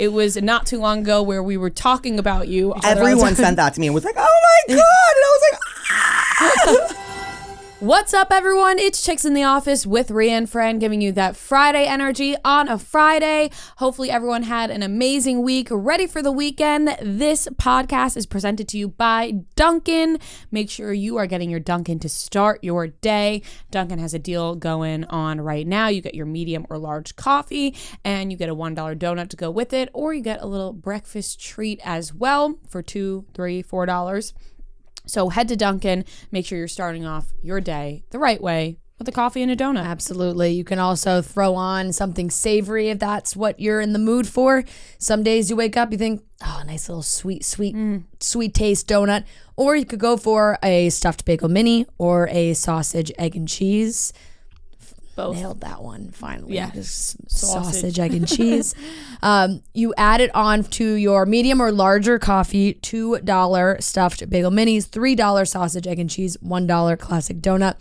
It was not too long ago where we were talking about you. Everyone sent that to me and was like, oh my God. And I was like, ah. What's up, everyone? It's Chicks in the Office with Rhea and Fran, giving you that Friday energy on a Friday. Hopefully everyone had an amazing week, ready for the weekend. This podcast is presented to you by Dunkin. Make sure you are getting your Dunkin to start your day. Dunkin has a deal going on right now. You get your medium or large coffee, and you get a $1 donut to go with it, or you get a little breakfast treat as well for $2, $3, $4. So head to Dunkin', make sure you're starting off your day the right way with a coffee and a donut. Absolutely. You can also throw on something savory if that's what you're in the mood for. Some days you wake up, you think, oh, a nice little sweet taste donut. Or you could go for a stuffed bagel mini or a sausage, egg, and cheese. Both. Nailed that one finally. Yeah. Just sausage, egg, and cheese. You add it on to your medium or larger coffee, $2 stuffed bagel minis, $3 sausage, egg, and cheese, $1 classic donut.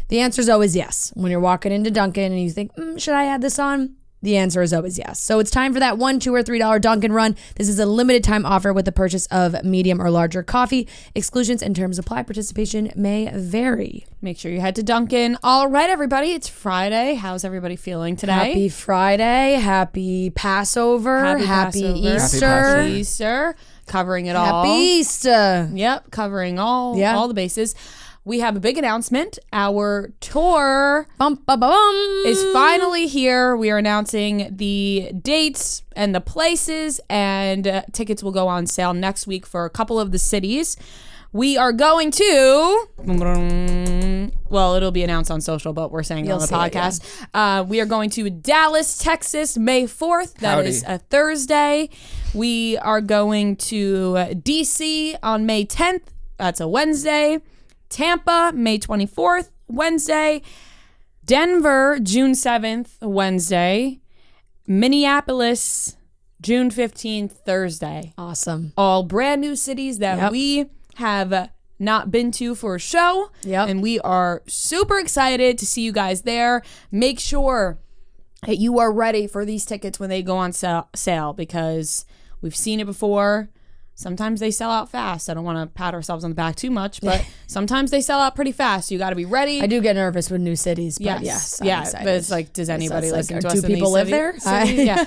The answer is always yes. When you're walking into Dunkin' and you think, should I add this on? The answer is always yes. So it's time for that $1, $2, or $3 Dunkin' run. This is a limited time offer with the purchase of medium or larger coffee. Exclusions and terms apply. Participation may vary. Make sure you head to Dunkin'. All right, everybody. It's Friday. How's everybody feeling today? Happy Friday. Happy Passover. Happy Easter. Happy Easter. Covering it all. Happy Easter. Yep. Covering all the bases. We have a big announcement. Our tour is finally here. We are announcing the dates and the places, and tickets will go on sale next week for a couple of the cities. We are going to, well, it'll be announced on social, but we're saying it on the podcast. We are going to Dallas, Texas, May 4th. That is a Thursday. We are going to DC on May 10th. That's a Wednesday. Tampa, May 24th, Wednesday. Denver, June 7th, Wednesday. Minneapolis, June 15th, Thursday. Awesome. All brand new cities that we have not been to for a show. Yep. And we are super excited to see you guys there. Make sure that you are ready for these tickets when they go on sale because we've seen it before. Sometimes they sell out fast. I don't want to pat ourselves on the back too much, but sometimes they sell out pretty fast. You got to be ready. I do get nervous with new cities, but yes, I'm excited. But it's like, does anybody listen to us? Do people live there? Yeah.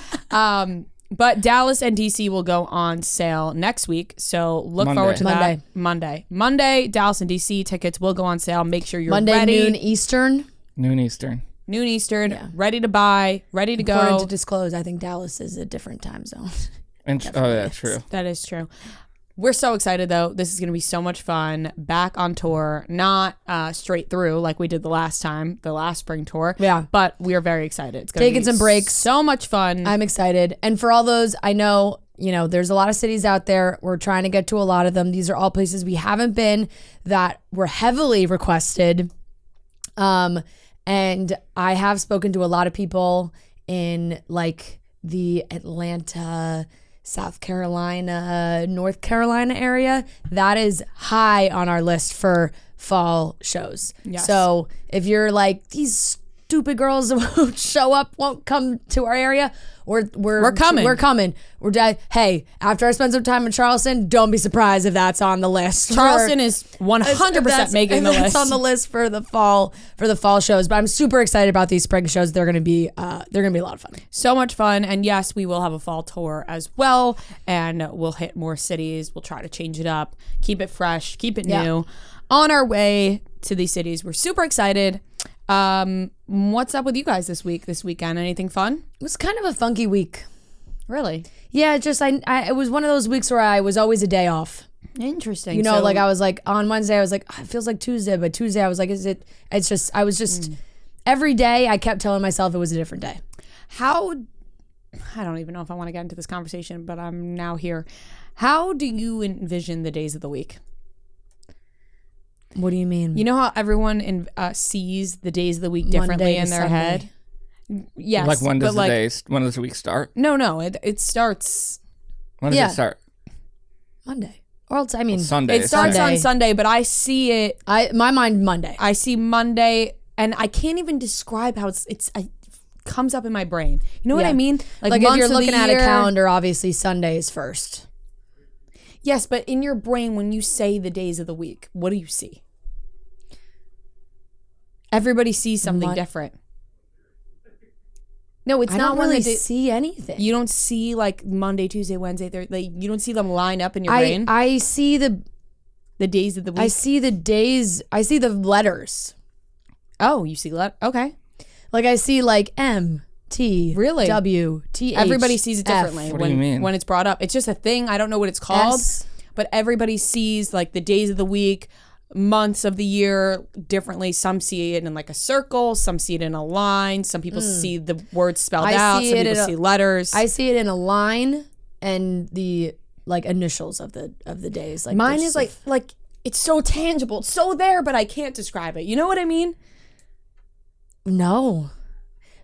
But Dallas and DC will go on sale next week, so look forward to that. Monday, Dallas and DC tickets will go on sale. Make sure you're ready. Noon Eastern. Noon Eastern. Ready to buy, ready to go. Important to disclose, I think Dallas is a different time zone. True. That is true. We're so excited, though. This is going to be so much fun. Back on tour, not straight through like we did the last spring tour. Yeah. But we are very excited. It's taking some breaks. So much fun. I'm excited. And for all those, I know, there's a lot of cities out there. We're trying to get to a lot of them. These are all places we haven't been that were heavily requested. And I have spoken to a lot of people in like the Atlanta, South Carolina, North Carolina area. That is high on our list for fall shows. Yes. So if you're like, these stupid girls won't show up, won't come to our area, we're coming. Hey, after I spend some time in Charleston, don't be surprised if that's on the list. Charleston is 100% making the list. It's on the list for the fall shows. But I'm super excited about these spring shows. They're gonna be a lot of fun. So much fun. And yes, we will have a fall tour as well. And we'll hit more cities. We'll try to change it up, keep it fresh, keep it new. On our way to these cities. We're super excited. What's up with you guys this weekend? Anything fun? It was kind of a funky week. Really? Yeah, just it was one of those weeks where I was always a day off. Interesting. Like I was like on Wednesday I was like, it feels like Tuesday, but Tuesday I was like, every day I kept telling myself it was a different day. I don't even know if I want to get into this conversation, but I'm now here. How do you envision the days of the week? What do you mean? You know how everyone sees the days of the week differently in their head? Yes. Like when does the week start? No, it starts. When does it start? Monday. Or else, Sunday. It starts on Sunday, but I see it. My mind Monday. I see Monday, and I can't even describe how it's comes up in my brain. You know what I mean? Like if months you're of the looking at a year. calendar, obviously Sunday is first. Yes, but in your brain, when you say the days of the week, what do you see? Everybody sees something different. No, it's I not don't when really the see anything. you don't see like Monday, Tuesday, Wednesday, Thursday. Like, you don't see them line up in your brain. I see the days of the week. I see the days. I see the letters. Oh, you see okay. Like I see like M T Really? W T H. Everybody sees it F. differently What do you mean? when it's brought up. It's just a thing. I don't know what it's called, S. but everybody sees like the days of the week, months of the year differently. Some see it in like a circle, some see it in a line, some people see the words spelled out, some people see letters. I see it in a line and the like initials of the days. Like Mine is like it's so tangible, it's so there, but I can't describe it. You know what I mean? no.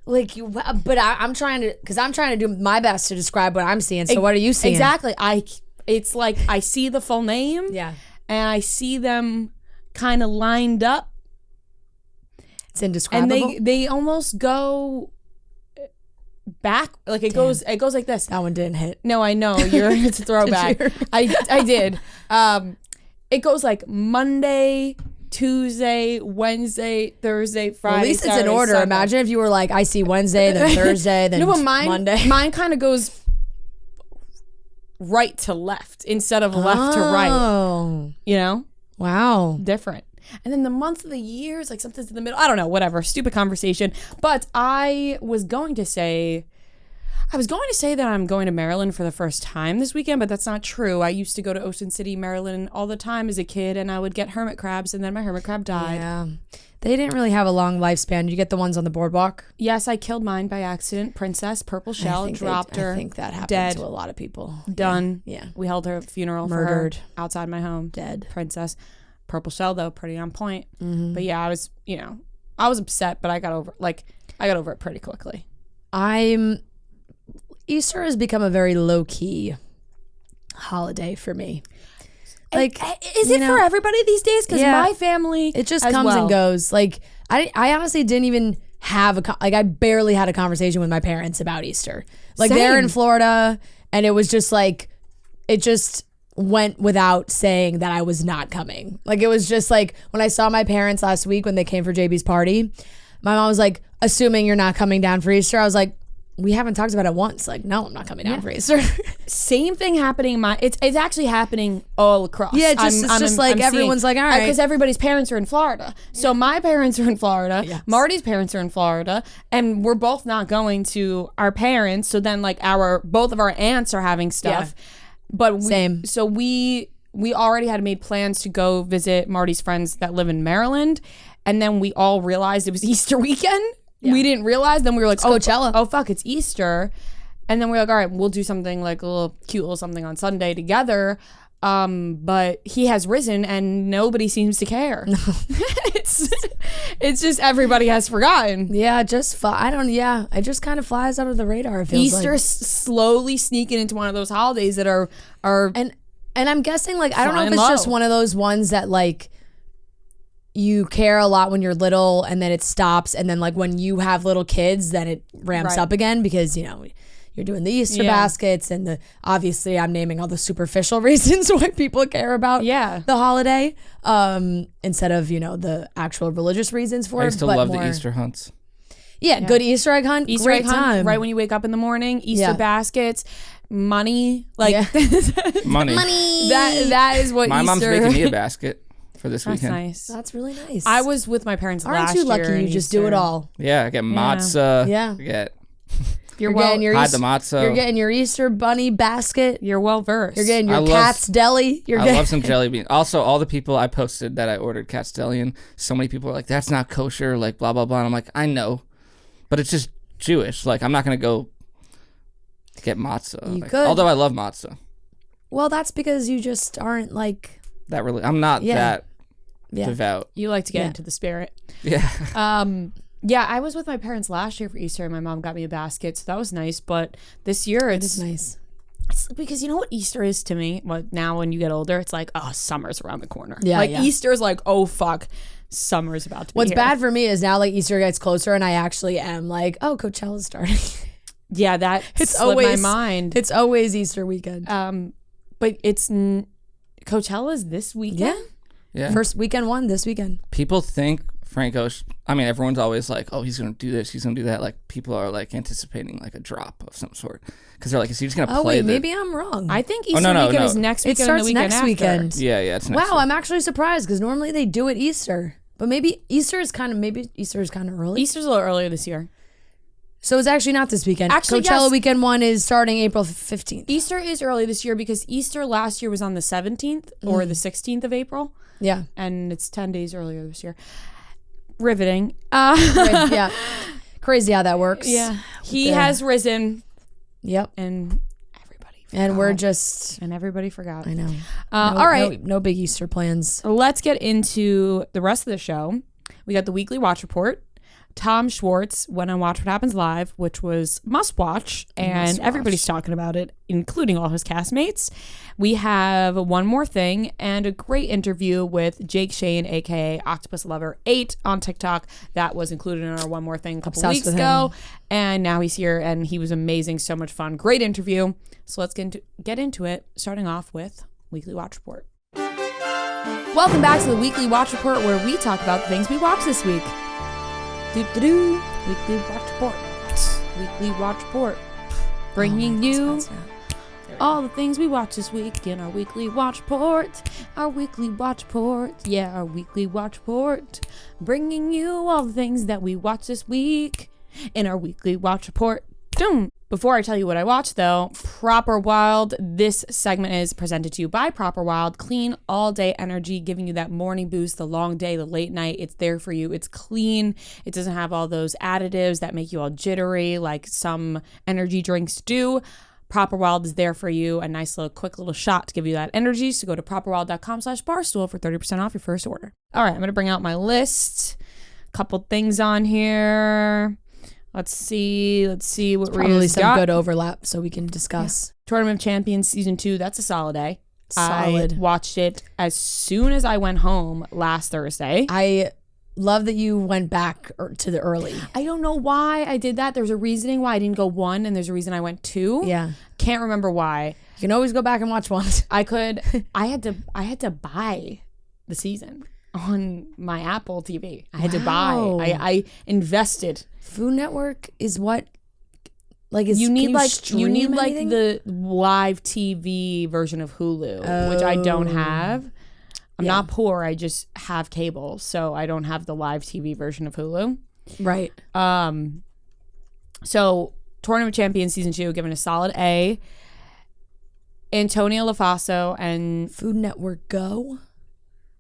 Like you, but I'm trying to do my best to describe what I'm seeing. So what are you seeing? Exactly. It's like I see the full name. Yeah. And I see them kind of lined up. It's indescribable. And they almost go back, like it goes like this. That one didn't hit. No, I know it's a throwback. I did. It goes like Monday, Tuesday, Wednesday, Thursday, Friday. Well, at least Saturday, it's in order. Sunday. Imagine if you were like, I see Wednesday, then Thursday, then No, but Monday. mine kind of goes right to left instead of left to right. Oh, You know, wow. different. And then the months of the years, like something's in the middle. I don't know, whatever. Stupid conversation. But I was going to say that I'm going to Maryland for the first time this weekend, but that's not true. I used to go to Ocean City, Maryland all the time as a kid, and I would get hermit crabs, and then my hermit crab died. Yeah. They didn't really have a long lifespan. You get the ones on the boardwalk? Yes, I killed mine by accident. Princess, purple shell, dropped her. I think that happened dead. to a lot of people. Done. Yeah. We held her funeral Murdered. for her outside my home. Dead. Princess. Purple shell, though, pretty on point. Mm-hmm. But yeah, I was upset, but I got over it pretty quickly. Easter has become a very low-key holiday for me. Like, Is it for everybody these days? Because Yeah. my family, it just as comes well. and goes. Like, I honestly didn't even have I barely had a conversation with my parents about Easter. Like, they're in Same. Florida, and it was just like, it just went without saying that I was not coming. Like, it was just like, when I saw my parents last week when they came for JB's party, my mom was like, assuming you're not coming down for Easter. I was like, we haven't talked about it once. Like, no, I'm not coming down for Easter. Same thing happening. It's actually happening all across. Yeah, it's just like everyone's like, all right. Because everybody's parents are in Florida. So my parents are in Florida. Yes. Marty's parents are in Florida, and we're both not going to our parents. So then, like, both of our aunts are having stuff. Yeah. But Same. So we already had made plans to go visit Marty's friends that live in Maryland, and then we all realized it was Easter weekend. Yeah. We didn't realize. Then we were like, Coachella. Oh fuck, it's Easter. And then we're like, all right, we'll do something like a little cute little something on Sunday together. But he has risen and nobody seems to care. No. it's just everybody has forgotten. Yeah, it just kind of flies under the radar. It feels Easter like. slowly sneaking into one of those holidays that are And I'm guessing, like, I don't know if flying it's just low. one of those ones that, like, you care a lot when you're little and then it stops, and then, like, when you have little kids, then it ramps up again because, you know, you're doing the Easter baskets and obviously I'm naming all the superficial reasons why people care about the holiday instead of, you know, the actual religious reasons for it. I used to love the Easter hunts. Yeah, good Easter egg hunt. Easter great egg hunt, time. right when you wake up in the morning. Easter baskets, money, like Money. that is what My Easter. mom's making me a basket for this That's weekend. nice. That's really nice. I was with my parents Aren't last you year. lucky you in just do it Easter. all? Yeah, I get matzah. Yeah. I get You're getting your hide the matzah. You're getting your Easter bunny basket. You're well versed. You're getting your Cat's Deli. I love some jelly beans. Also, all the people I posted that I ordered Cat's Deli, and so many people are like, that's not kosher, like blah, blah, blah. And I'm like, I know, but it's just Jewish. Like, I'm not going to go get matzah. You Like, could. although I love matzah. Well, that's because you just aren't like. That really, I'm not that Yeah. devout. You like to get into the spirit. Yeah. Yeah, I was with my parents last year for Easter, and my mom got me a basket, so that was nice. But this year, It's nice. Because you know what Easter is to me? Well, now when you get older, it's like, oh, summer's around the corner. Yeah, like yeah. Easter's like, oh fuck, summer's about to be What's here. bad for me is now like Easter gets closer and I actually am like, oh, Coachella's starting. Yeah, that It's slipped always my mind. It's always Easter weekend. But it's Coachella's this weekend. Yeah. First weekend one this weekend. People think Frank Ocean. I mean, everyone's always like, "Oh, he's gonna do this. He's gonna do that." Like, people are like anticipating like a drop of some sort because they're like, "Is he just gonna Oh play?" wait, maybe I'm wrong. I think Easter no, weekend no. is next It weekend. starts and the weekend next after. weekend. Yeah, it's next Wow, week. I'm actually surprised because normally they do it Easter, but maybe Easter is kind of early. Easter's a little earlier this year. So it's actually not this weekend. Actually, Coachella yes. weekend one is starting April 15th. Easter is early this year because Easter last year was on the 17th or the 16th of April, Yeah. and it's 10 days earlier this year. Riveting. Right, yeah. Crazy how that works. Yeah. He the- has risen, Yep. and everybody forgot. And we're just, And everybody forgot. I know. All right. No big Easter plans. Let's get into the rest of the show. We got the weekly watch report. Tom Schwartz went on Watch What Happens Live, which was must watch, and everybody's talking about it, including all his castmates. We have one more thing and a great interview with Jake Shane, aka Octopusslover8 on TikTok. That was included in our one more thing a couple Obsessed weeks with ago, and now he's here, and he was amazing, so much fun, great interview. So let's get into it. Starting off with weekly watch report. Welcome back to the weekly watch report, where we talk about the things we watched this week. Doo-doo-doo. Weekly watch report. Weekly watch report. Bringing you all the things we watched this week in our weekly watch report. Our weekly watch report. Yeah, our weekly watch report. Bringing you all the things that we watched this week in our weekly watch report. Boom. Before I tell you what I watched, though, Proper Wild. This segment is presented to you by Proper Wild. Clean all-day energy, giving you that morning boost, the long day, the late night. It's there for you. It's clean. It doesn't have all those additives that make you all jittery like some energy drinks do. Proper Wild is there for you. A nice little quick little shot to give you that energy. So go to properwild.com/barstool for 30% off your first order. All right, I'm going to bring out my list. Couple things on here. Let's see what Probably Rita's some got. good overlap so we can discuss. Tournament of Champions Season 2, that's a solid A. Solid. I watched it as soon as I went home last Thursday. I love that you went back to the early. I don't know why I did that. There's a reasoning why I didn't go 1, and there's a reason I went 2. Yeah. Can't remember why. You can always go back and watch one. I had to buy the season on my Apple TV. I had to buy. I invested. Food Network is what? Like, is You need can like the live TV version of Hulu, which I don't have. I'm not poor. I just have cable, so I don't have the live TV version of Hulu. Right. So Tournament of Champions Season 2, given a solid A. Antonio LaFaso and Food Network Go.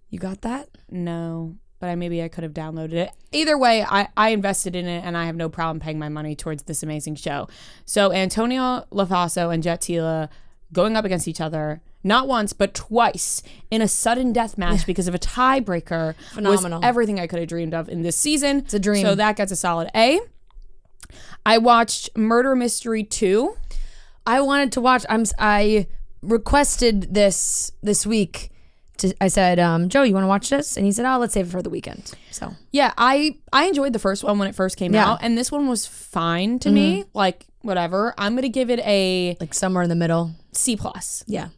You got that? no, but maybe I could have downloaded it. Either way, I invested in it, and I have no problem paying my money towards this amazing show. So Antonio LaFaso and Jet Tila going up against each other, not once, but twice in a sudden death match because of a tiebreaker. Phenomenal. Was everything I could have dreamed of in this season. It's a dream. So that gets a solid A. I watched Murder Mystery 2. I wanted to watch. I requested this week. I said, Joe, you want to watch this? And he said, oh, let's save it for the weekend. So Yeah, I enjoyed the first one when it first came out, and this one was fine to me. Like, whatever. I'm going to give it a like somewhere in the middle. C+. Yeah.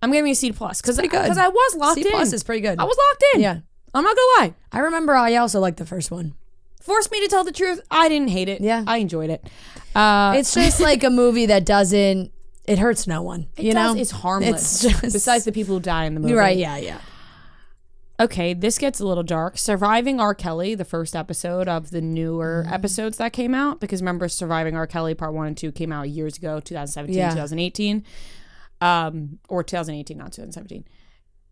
I'm giving it a C+ because pretty good. I was locked C+ in. is pretty good. I was locked in. Yeah. I'm not going to lie. I remember I also liked the first one. Forced me to tell the truth. I didn't hate it. Yeah. I enjoyed it. It's just like a movie that doesn't, it hurts no one. You know? It's harmless. It's just, Besides the people who die in the movie. Right, yeah. Okay, this gets a little dark. Surviving R. Kelly, the first episode of the newer episodes that came out, because remember Surviving R. Kelly Part 1 and 2 came out years ago, 2017, 2018. Or 2018, not 2017.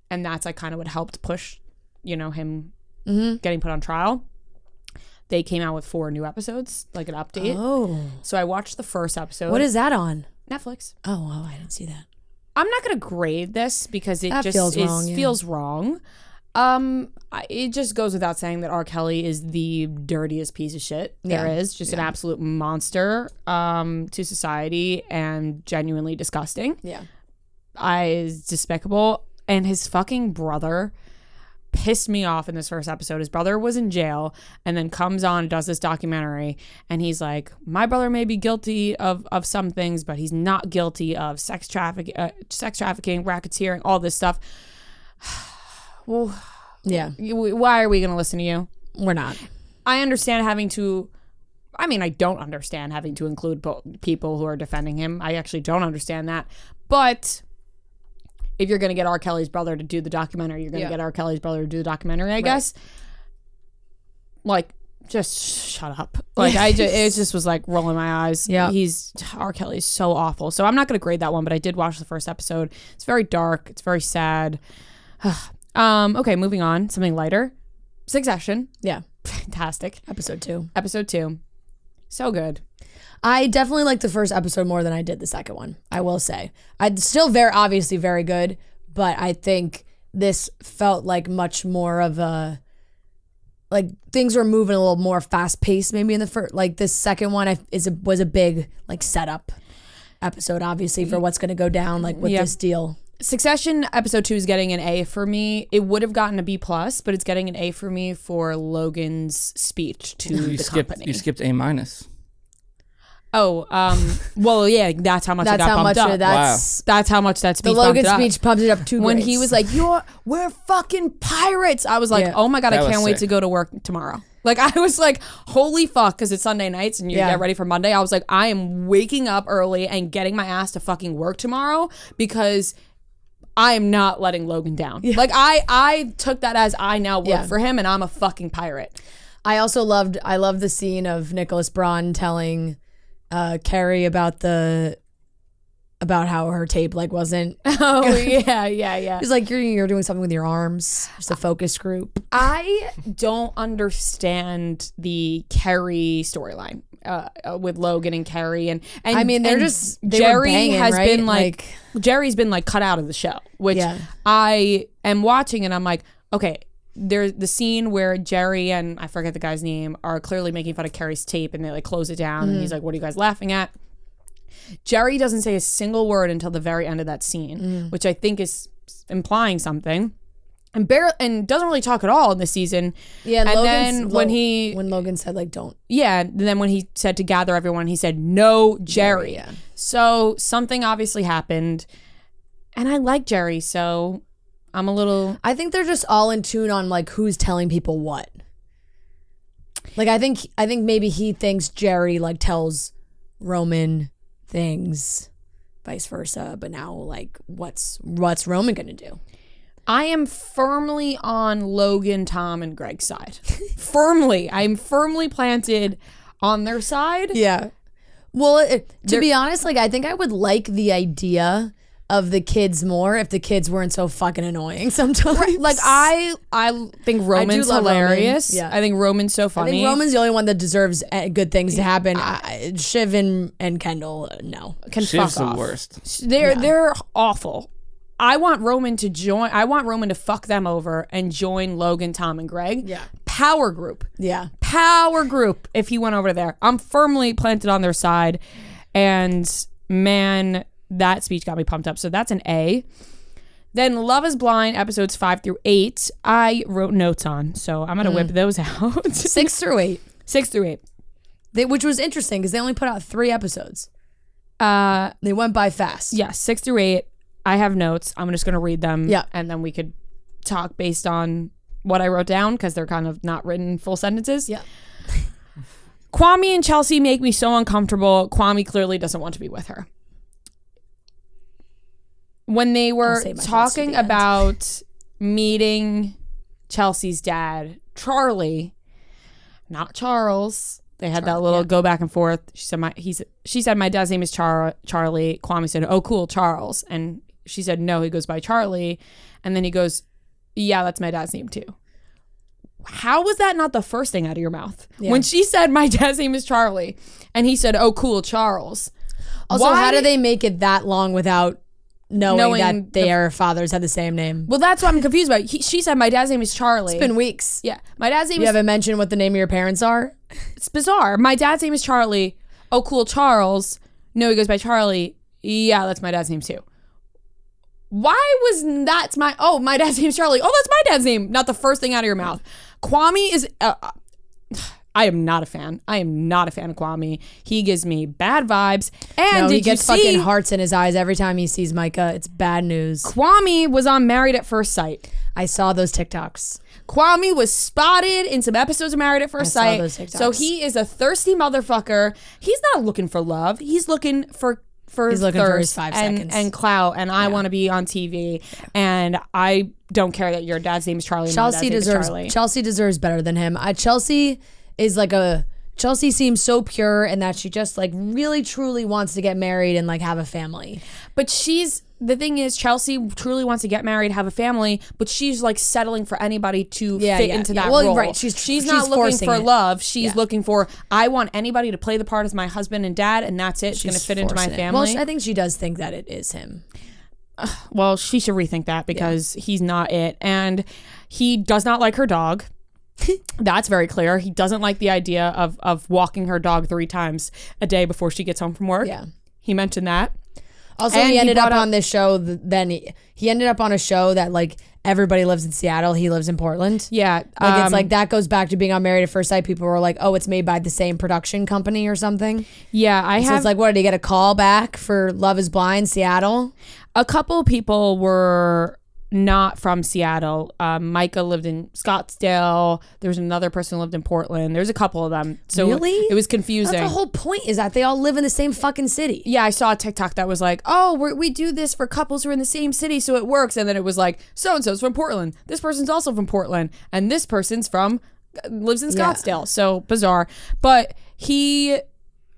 And that's like kind of what helped push, him getting put on trial. They came out with 4 new episodes, like an update. Oh. So I watched the first episode. What is that on? Netflix. Oh, I didn't see that. I'm not going to grade this because it That just feels wrong, yeah. feels wrong. It just goes without saying that R. Kelly is the dirtiest piece of shit there is. Just an absolute monster to society and genuinely disgusting. Yeah. Is despicable. And his fucking brother pissed me off in this first episode. His brother was in jail and then comes on and does this documentary, and he's like, my brother may be guilty of some things, but he's not guilty of sex trafficking, racketeering, all this stuff. Well, yeah. Why are we going to listen to you? We're not. I understand having to. I mean, I don't understand having to include people who are defending him. I actually don't understand that. But if you're going to get R. Kelly's brother to do the documentary, you're going to get R. Kelly's brother to do the documentary, I guess. Like, just shut up. Like, it just was like rolling my eyes. Yeah. R. Kelly's so awful. So I'm not going to grade that one, but I did watch the first episode. It's very dark. It's very sad. Okay, moving on. Something lighter. Succession. Yeah. Fantastic. Episode 2. So good. I definitely liked the first episode more than I did the second one, I will say. I'd still obviously very good, but I think this felt like much more of a, like things were moving a little more fast paced maybe in the first, like this second one was a big like setup episode obviously for what's going to go down like with this deal. Succession episode 2 is getting an A for me. It would have gotten a B+, but it's getting an A for me for Logan's speech to the company. You skipped A-. Oh, well, yeah, that's how much it got bumped up. That's how much that speech bumped it up. The Logan speech pumped it up 2 When grades. he was like, we're fucking pirates. I was like, oh my God, I can't wait to go to work tomorrow. Like, I was like, holy fuck, because it's Sunday nights and you get ready for Monday. I was like, I am waking up early and getting my ass to fucking work tomorrow because I am not letting Logan down. Yeah. Like, I took that as I now work for him and I'm a fucking pirate. I love the scene of Nicholas Braun telling Carrie about how her tape like wasn't. Oh yeah. He's like, you're doing something with your arms. Just a focus group. I don't understand the Carrie storyline with Logan and Carrie and I mean they Jerry banging, has right? been like Jerry's been like cut out of the show, which I am watching and I'm like, okay. There's the scene where Jerry and I forget the guy's name are clearly making fun of Carrie's tape and they like close it down and he's like, what are you guys laughing at? Jerry doesn't say a single word until the very end of that scene, which I think is implying something. And doesn't really talk at all in this season. Yeah, and then when Logan said like don't. Yeah, and then when he said to gather everyone, he said no Jerry. Yeah. So something obviously happened, and I like Jerry, so I'm a little. I think they're just all in tune on like who's telling people what. Like I think maybe he thinks Jerry like tells Roman things, vice versa. But now like what's Roman gonna do? I am firmly on Logan, Tom, and Greg's side. Firmly, I'm firmly planted on their side. Yeah. Well, to be honest, like I think I would like the idea of the kids more if the kids weren't so fucking annoying sometimes. Right. Like I think Roman's hilarious. Roman. Yeah. I think Roman's so funny. I think Roman's the only one that deserves good things to happen. Shiv and Kendall, no. Can Shiv's fuck off. The worst. They're awful. I want Roman to join. I want Roman to fuck them over and join Logan, Tom, and Greg. Yeah. Power group. Yeah. Power group. If he went over there, I'm firmly planted on their side. And man, that speech got me pumped up. So that's an A. Then Love is Blind episodes 5 through 8. I wrote notes on, so I'm gonna whip those out. 6 through 8. 6 through 8. Which was interesting because they only put out 3 episodes. They went by fast. Yeah, 6 through 8. I have notes. I'm just gonna read them. Yeah, and then we could talk based on what I wrote down because they're kind of not written full sentences. Yeah. Kwame and Chelsea make me so uncomfortable. Kwame clearly doesn't want to be with her. When they were talking about meeting Chelsea's dad, Charlie, not Charles. They had that little go back and forth. She said my dad's name is Charlie. Kwame said, "Oh, cool, Charles." And she said, "No, he goes by Charlie." And then he goes, "Yeah, that's my dad's name too." How was that not the first thing out of your mouth? Yeah. When she said my dad's name is Charlie and he said, "Oh, cool, Charles." Also, how do they make it that long without knowing that their fathers had the same name. Well, that's what I'm confused about. She said my dad's name is Charlie. It's been weeks. Yeah, my dad's name You haven't mentioned what the name of your parents are? It's bizarre. My dad's name is Charlie. Oh, cool, Charles. No, he goes by Charlie. Yeah, that's my dad's name too. Why was that's my dad's name is Charlie. Oh, that's my dad's name. Not the first thing out of your mouth. Kwame is I am not a fan. I am not a fan of Kwame. He gives me bad vibes. And he gets fucking hearts in his eyes every time he sees Micah. It's bad news. Kwame was on Married at First Sight. I saw those TikToks. Kwame was spotted in some episodes of Married at First Sight. Saw those TikToks. So he is a thirsty motherfucker. He's not looking for love. He's looking for He's looking for his 5 seconds. And clout, and I want to be on TV, and I don't care that your dad's name is Charlie. Chelsea deserves better than him. Chelsea seems so pure, and that she just like really truly wants to get married and like have a family. But the thing is, Chelsea truly wants to get married, have a family, but she's like settling for anybody to fit into that role. Right. She's not looking for love. She's looking for, I want anybody to play the part as my husband and dad, and that's it. She's going to fit into my family. Well, I think she does think that it is him. Well, she should rethink that because he's not it. And he does not like her dog. That's very clear. He doesn't like the idea of walking her dog 3 times a day before she gets home from work. Yeah. He mentioned that. Also, he ended up on this show. Then he ended up on a show that like everybody lives in Seattle. He lives in Portland. Yeah, it's like that goes back to being on Married at First Sight. People were like, "Oh, it's made by the same production company or something." Yeah, So it's like, what did he get a call back for Love Is Blind Seattle? A couple people were not from Seattle. Micah lived in Scottsdale. There was another person who lived in Portland. There's a couple of them. So really? It was confusing. That's the whole point, is that they all live in the same fucking city. Yeah, I saw a TikTok that was like, oh, we do this for couples who are in the same city, so it works. And then it was like, so-and-so's from Portland. This person's also from Portland. And this person's lives in Scottsdale. Yeah. So bizarre. But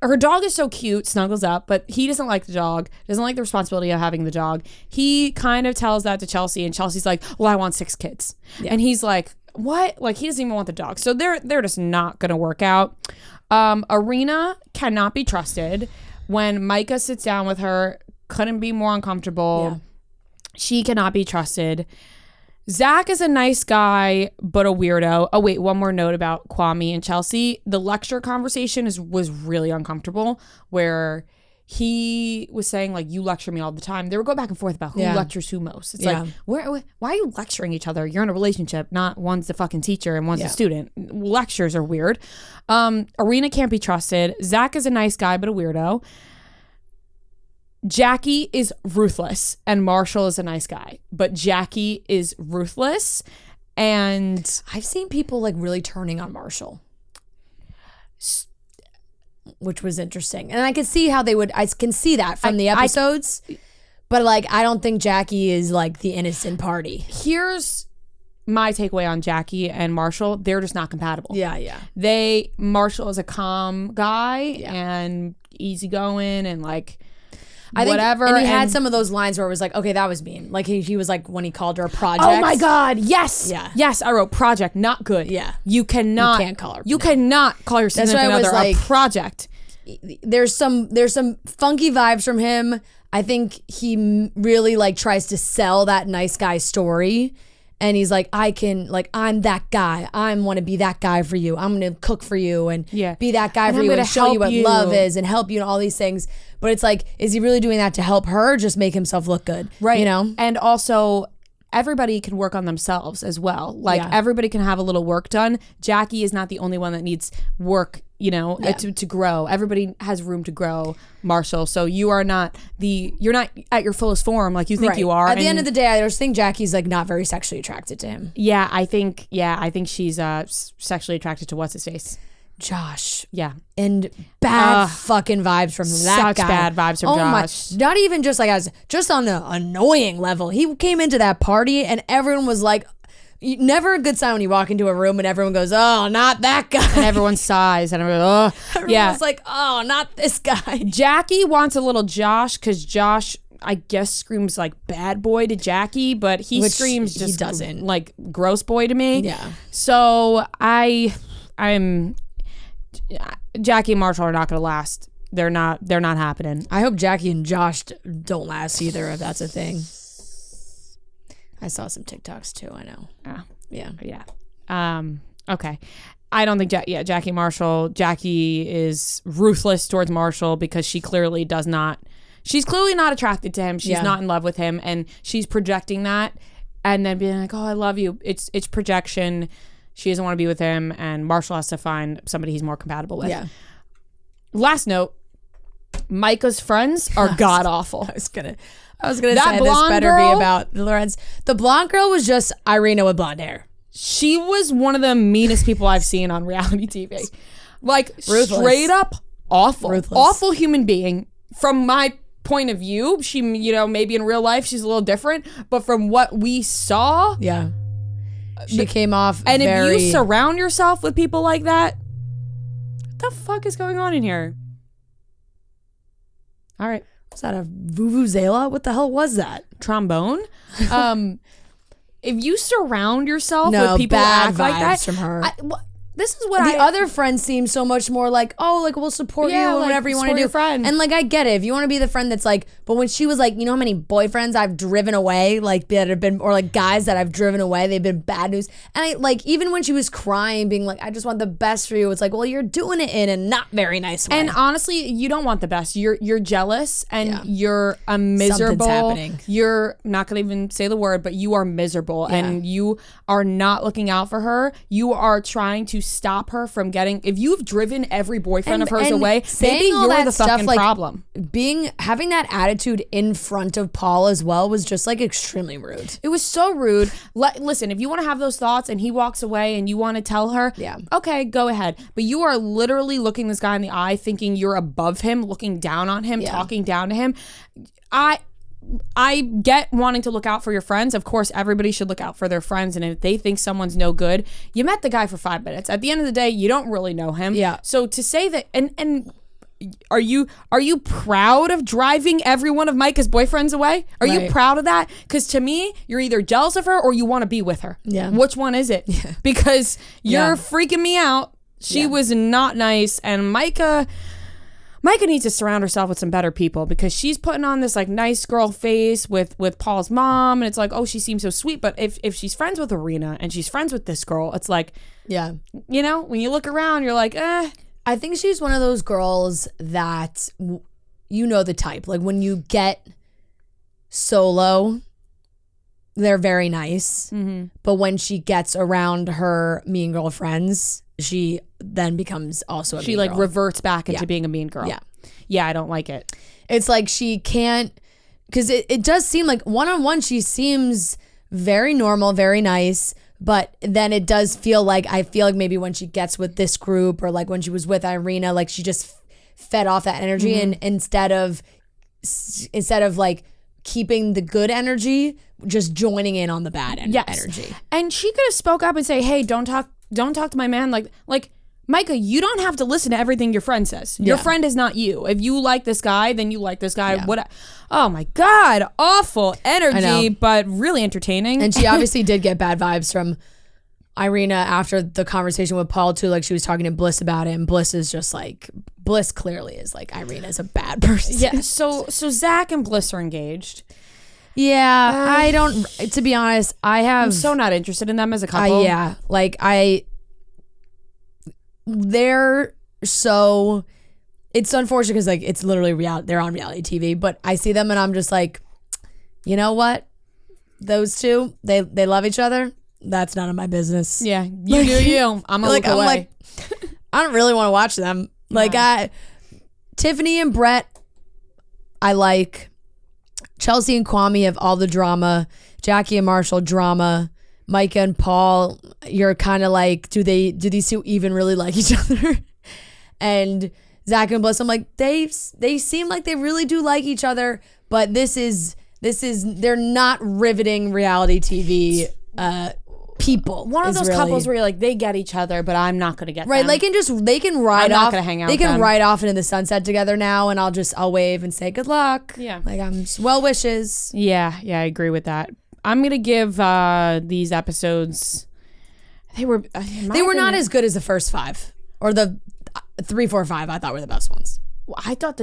her dog is so cute, snuggles up, but he doesn't like the dog, doesn't like the responsibility of having the dog. He kind of tells that to Chelsea, and Chelsea's like, well, I want 6 kids. Yeah. And he's like, what? Like, he doesn't even want the dog. So they're just not going to work out. Arena cannot be trusted. When Micah sits down with her, couldn't be more uncomfortable. Yeah. She cannot be trusted. Zach is a nice guy, but a weirdo. Oh, wait, one more note about Kwame and Chelsea. The lecture conversation was really uncomfortable, where he was saying, like, you lecture me all the time. They were going back and forth about who lectures who most. It's like, why are you lecturing each other? You're in a relationship, not one's the fucking teacher and one's the student. Lectures are weird. Arena can't be trusted. Zach is a nice guy, but a weirdo. Jackie is ruthless, and Marshall is a nice guy, but Jackie is ruthless. And I've seen people like really turning on Marshall, which was interesting. And I can see how I can see that from the episodes, but like, I don't think Jackie is like the innocent party. Here's my takeaway on Jackie and Marshall. They're just not compatible. Yeah. Marshall is a calm guy and easygoing and like, whatever. And he had some of those lines where it was like, okay, that was mean. Like he was like, when he called her a project. Oh my God. Yes. Yeah. Yes. I wrote project, not good. Yeah. You can't call her. You cannot call your significant other a project. There's some funky vibes from him. I think he really like tries to sell that nice guy story. And he's like, I'm that guy. I want to be that guy for you. I'm going to cook for you and be that guy for you and show you what love is and help you and all these things. But it's like, is he really doing that to help her or just make himself look good? Right. You know? And also, everybody can work on themselves as well. Like, everybody can have a little work done. Jackie is not the only one that needs work, to grow. Everybody has room to grow, Marshall. So you're not at your fullest form like you think you are. At the end of the day, I just think Jackie's like not very sexually attracted to him. Yeah, I think she's sexually attracted to what's his face. Josh. Yeah. And bad fucking vibes from that guy. Such bad vibes from Josh. Not even just like just on an annoying level. He came into that party and everyone was like, never a good sign when you walk into a room and everyone goes, oh, not that guy. And everyone sighs and everyone was like, oh, not this guy. Jackie wants a little Josh because Josh, I guess, screams like bad boy to Jackie, but he screams just he doesn't. Like gross boy to me. Yeah. So I'm Jackie and Marshall are not going to last they're not happening. I hope Jackie and Josh don't last either, if that's a thing. I saw some TikToks too. I know. Yeah. Okay. I don't think Jackie Marshall. Jackie is ruthless towards Marshall because she's clearly not attracted to him. She's not in love with him, and she's projecting that and then being like, oh, I love you. It's projection. She doesn't want to be with him, and Marshall has to find somebody he's more compatible with. Yeah. Last note, Micah's friends are god awful. I was gonna say this better be about Lorenz. The blonde girl was just Irina with blonde hair. She was one of the meanest people I've seen on reality TV. Like, ruthless. Straight up awful. Ruthless. Awful human being. From my point of view, she, maybe in real life she's a little different, but from what we saw, she came off and if you surround yourself with people like that, what the fuck is going on in here? All right. Was that a vuvuzela? What the hell was that? Trombone? If you surround yourself with people who act like that, from her. This is what the other friends seem so much more like, oh, like we'll support you and whatever you want to do. Friend. And like I get it. If you want to be the friend that's like, but when she was like, you know how many boyfriends I've driven away, like that have been, or like guys that I've driven away, they've been bad news. And I like, even when she was crying, being like, I just want the best for you. It's like, well, you're doing it in a not very nice way. And honestly, you don't want the best. You're jealous and you're a miserable. Something's happening. You're not gonna even say the word, but you are miserable and you are not looking out for her. You are trying to stop her from getting. If you've driven every boyfriend of hers away, maybe you're the fucking problem. Having that attitude in front of Paul as well was just like extremely rude. It was so rude. Listen, if you want to have those thoughts and he walks away and you want to tell her, okay, go ahead. But you are literally looking this guy in the eye, thinking you're above him, looking down on him, talking down to him. I get wanting to look out for your friends. Of course, everybody should look out for their friends. And if they think someone's no good, you met the guy for 5 minutes. At the end of the day, you don't really know him. Yeah. So to say that, and are you proud of driving every one of Micah's boyfriends away? Are you proud of that? Because to me, you're either jealous of her or you want to be with her. Yeah. Which one is it? Yeah. Because you're freaking me out. She was not nice. And Micah needs to surround herself with some better people because she's putting on this like nice girl face with Paul's mom, and it's like, oh, she seems so sweet. But if she's friends with Irina and she's friends with this girl, it's like, when you look around, you're like, I think she's one of those girls that the type. Like when you get solo, they're very nice. Mm-hmm. But when she gets around her mean girl friends, she then becomes also a mean girl. She like reverts back into being a mean girl. Yeah, I don't like it. It's like she can't, because it does seem like one-on-one she seems very normal, very nice, but then it does feel like, I feel like maybe when she gets with this group or like when she was with Irina, like she just fed off that energy and instead of like keeping the good energy, just joining in on the bad energy. And she could have spoke up and say, hey, don't talk to my man. Like Micah, you don't have to listen to everything your friend says. Your friend is not you. If you like this guy, then you like this guy. Yeah. Oh my God, awful energy, but really entertaining. And she obviously did get bad vibes from Irina after the conversation with Paul too. Like she was talking to Bliss about it, and Bliss is just like, Bliss clearly is like, Irina's a bad person. Yeah. So Zach and Bliss are engaged. Yeah, I don't. To be honest, I'm so not interested in them as a couple. They're so. It's unfortunate because like it's literally they're on reality TV, but I see them and I'm just like, you know what? Those two, they love each other. That's none of my business. Yeah, you do you. I'm gonna look away. I don't really want to watch them. Like Tiffany and Brett, I like. Chelsea and Kwame have all the drama. Jackie and Marshall, drama. Micah and Paul, you're kind of like, do these two even really like each other? And Zach and Bliss, I'm like, they seem like they really do like each other, but this is they're not riveting reality TV people. One of those couples where you're like, they get each other, but I'm not gonna get them. They can ride off. I'm not gonna hang out. They with can them. ride off into the sunset together now, and I'll wave and say good luck. Yeah, like well wishes. Yeah, I agree with that. I'm gonna give these episodes. They were not as good as the first 5 or the 3, 4, 5. I thought were the best ones. I thought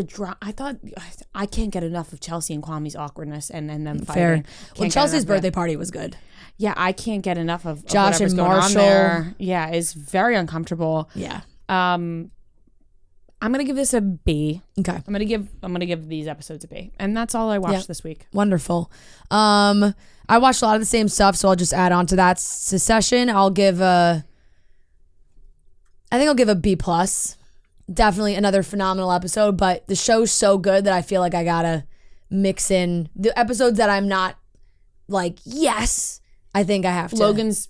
I can't get enough of Chelsea and Kwame's awkwardness and them fighting. Fair. Can't Well, get Chelsea's enough of birthday that. party was good. Yeah, I can't get enough of Josh whatever's and going on Marshall. there. Yeah, it's very uncomfortable. Yeah. I'm gonna give this a B. Okay. I'm gonna give these episodes a B, and that's all I watched this week. Wonderful. I watched a lot of the same stuff, so I'll just add on to that. Succession, I'll give a B plus. Definitely another phenomenal episode, but the show's so good that I feel like I gotta mix in the episodes that I'm not like, yes, I think I have to. Logan's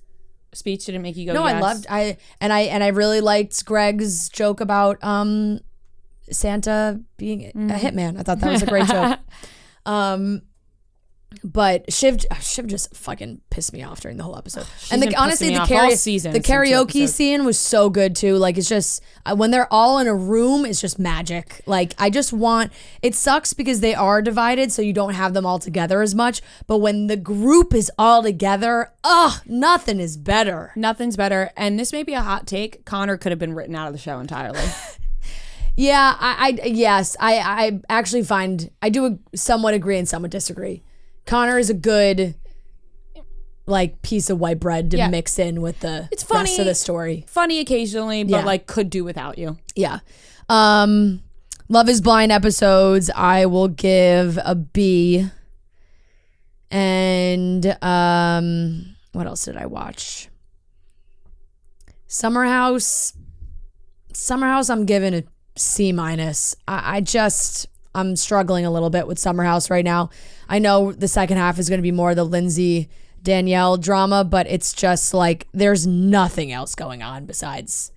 speech didn't make you go, No, yes. I really liked Greg's joke about Santa being a hitman. I thought that was a great joke. But Shiv just fucking pissed me off during the whole episode. And honestly, the karaoke scene was so good too. Like, it's just when they're all in a room, it's just magic. Like, it sucks because they are divided, so you don't have them all together as much. But when the group is all together, nothing is better. Nothing's better. And this may be a hot take. Connor could have been written out of the show entirely. Yeah, I actually find I do somewhat agree and somewhat disagree. Connor is a good like piece of white bread to mix in with the rest of the story. Funny occasionally, but like could do without you. Yeah. Love is Blind episodes, I will give a B. And what else did I watch? Summer House I'm giving a C minus. I'm struggling a little bit with Summer House right now. I know the second half is going to be more the Lindsay Danielle drama, but it's just like there's nothing else going on besides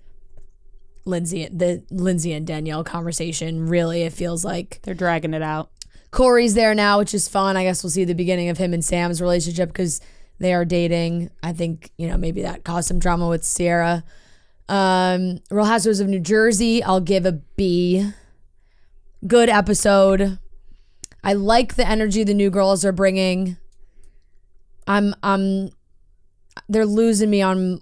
the Lindsay and Danielle conversation. Really, it feels like they're dragging it out. Corey's there now, which is fun. I guess we'll see the beginning of him and Sam's relationship because they are dating. I think, maybe that caused some drama with Sierra. Real Housewives of New Jersey, I'll give a B. Good episode. I like the energy the new girls are bringing. They're losing me on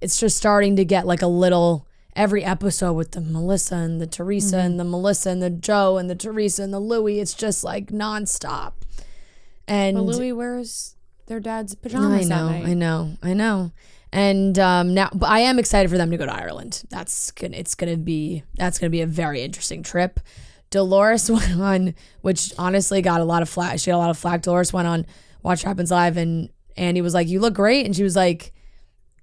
it's just starting to get like a little, every episode with the Melissa and the Teresa and the Melissa and the Joe and the Teresa and the Louie, it's just like nonstop. And but Louie wears their dad's pajamas that night. I know. And now, but I am excited for them to go to Ireland. That's gonna be a very interesting trip. Dolores went on, which honestly got a lot of flack. She got a lot of flack. Dolores went on Watch What Happens Live, and Andy was like, "You look great," and she was like,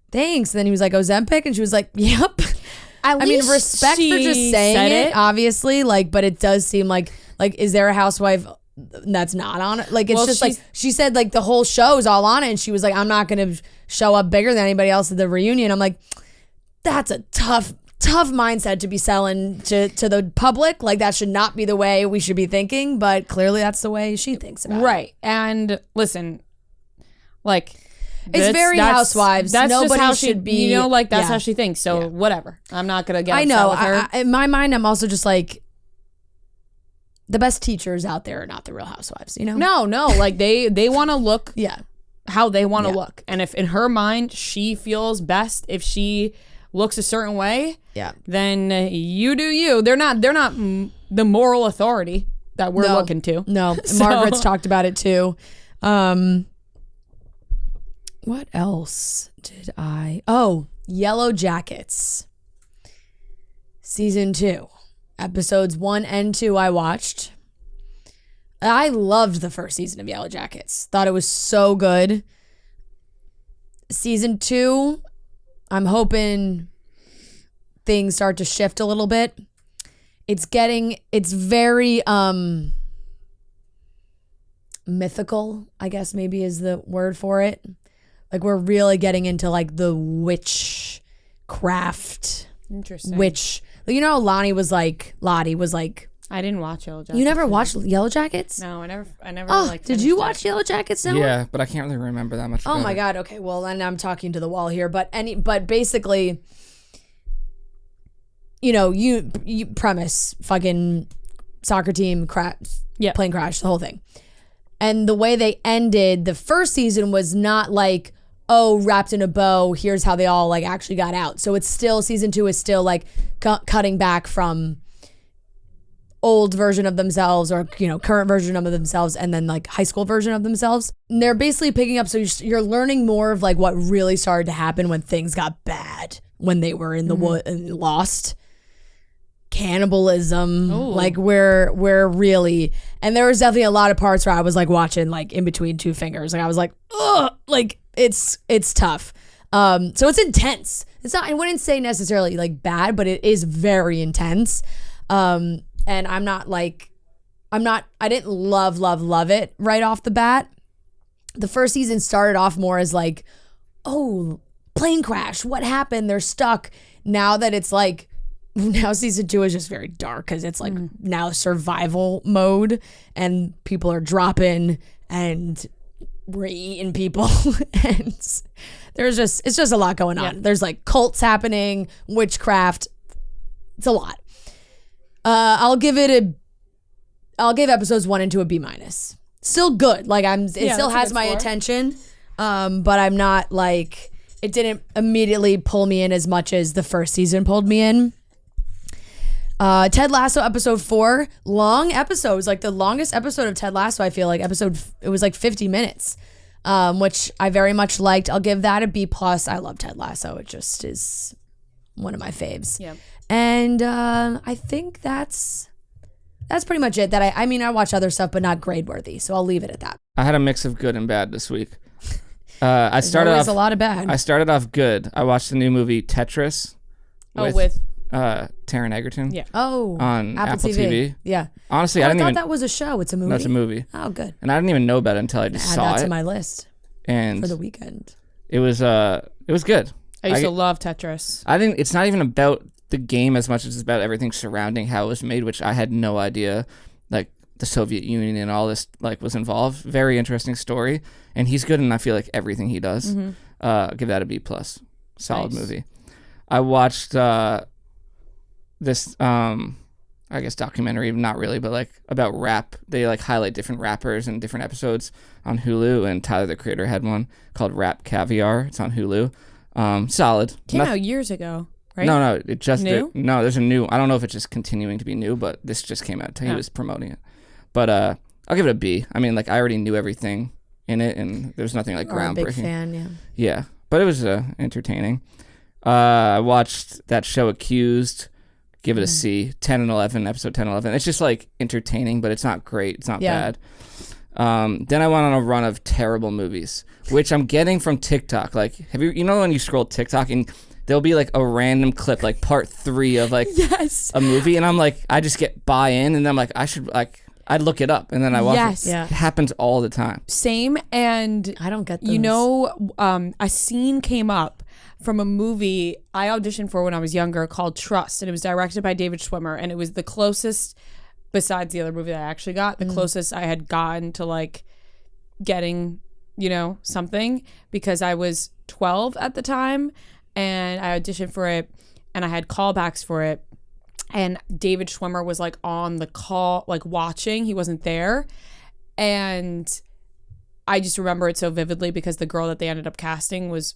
"Thanks." And then he was like, "Ozempic," and she was like, "Yep." I mean, respect for just saying it, obviously. Like, but it does seem like is there a housewife that's not on it? Like, it's just like she said, like the whole show is all on it, and she was like, "I'm not gonna show up bigger than anybody else at the reunion." I'm like, that's a tough mindset to be selling to the public. Like, that should not be the way we should be thinking, but clearly that's the way she thinks about it. Right. And listen, like, it's very Housewives. That's Nobody just how should be, that's how she thinks. So whatever. I'm not gonna get upset with her. In my mind, I'm also just like, the best teachers out there are not the Real Housewives, No, like they want to look how they want to look. And if in her mind she feels best if she looks a certain way, then you do you. They're not the moral authority that we're looking to. No, Margaret's talked about it too. What else did Yellow Jackets. Season 2. Episodes 1 and 2 I watched. I loved the first season of Yellow Jackets. Thought it was so good. Season 2, I'm hoping things start to shift a little bit. It's very mythical, I guess maybe is the word for it. Like, we're really getting into like the witchcraft. Interesting. Lottie was like, I didn't watch Yellow Jackets. You never watched Yellow Jackets? No, I never did you watch Yellow Jackets? Yeah, but I can't really remember that much. Oh my God. Okay. Well, then I'm talking to the wall here, but basically, you premise fucking soccer team plane crash, the whole thing. And the way they ended the first season was not like, wrapped in a bow, here's how they all like actually got out. So it's still, season 2 is still like cutting back from old version of themselves or, current version of themselves and then like high school version of themselves. And they're basically picking up. So you're learning more of like what really started to happen when things got bad, when they were in the wood and lost. Cannibalism, like where really, and there was definitely a lot of parts where I was like watching like in between two fingers. Like I was like, ugh, like it's tough. So it's intense. It's not, I wouldn't say necessarily like bad, but it is very intense. And I didn't love it right off the bat. The first season started off more as like, oh, plane crash, what happened? They're stuck. Now season 2 is just very dark because it's like now survival mode and people are dropping and we're eating people and it's just a lot going on. There's like cults happening, witchcraft. It's a lot. I'll give episodes 1 and 2 a B-. Still good. Like it still has my attention. But I'm not like, it didn't immediately pull me in as much as the first season pulled me in. Ted Lasso episode 4, long episodes, like the longest episode of Ted Lasso. I feel like it was like 50 minutes, which I very much liked. I'll give that a B+. I love Ted Lasso. It just is one of my faves. Yeah. And I think that's pretty much it. I watch other stuff, but not grade worthy. So I'll leave it at that. I had a mix of good and bad this week. I started off a lot of bad. I started off good. I watched the new movie Tetris. With Taron Egerton. Yeah. Oh, on Apple TV. Yeah. Honestly, I thought that was a show. It's a movie. No, it's a movie. Oh, good. And I didn't even know about it until I just saw it. Add that to my list. And for the weekend. It was good. I used to love Tetris. It's not even about the game as much as it's about everything surrounding how it was made, which I had no idea. Like the Soviet Union and all this like was involved. Very interesting story, and he's good in I feel like everything he does. I'll give that a B+. Solid movie. I watched this I guess documentary, not really, but like about rap. They like highlight different rappers in different episodes on Hulu, and Tyler the Creator had one called Rap Caviar. It's on Hulu. Solid. Came out years ago, right? No, it just new? There's a new. I don't know if it's just continuing to be new, but this just came out. He was promoting it, but I'll give it a B. I mean, like I already knew everything in it, and there's nothing like groundbreaking. I'm a big fan, yeah. Yeah, but it was entertaining. I watched that show Accused. Give it a C. 10 and 11, episode 10 and 11. It's just like entertaining, but it's not great. It's not bad. Then I went on a run of terrible movies, which I'm getting from TikTok. Like, have you know when you scroll TikTok and there'll be like a random clip, like part 3 of like a movie, and I'm like, I just get buy-in, and then I'm like, I'd look it up, and then I watch it. Yeah. It happens all the time. Same, and I don't get those. You know, a scene came up from a movie I auditioned for when I was younger called Trust, and it was directed by David Schwimmer, and it was the closest, besides the other movie that I actually got, the closest I had gotten to like getting, something, because I was 12 at the time, and I auditioned for it, and I had callbacks for it, and David Schwimmer was like on the call, like watching. He wasn't there, and I just remember it so vividly because the girl that they ended up casting was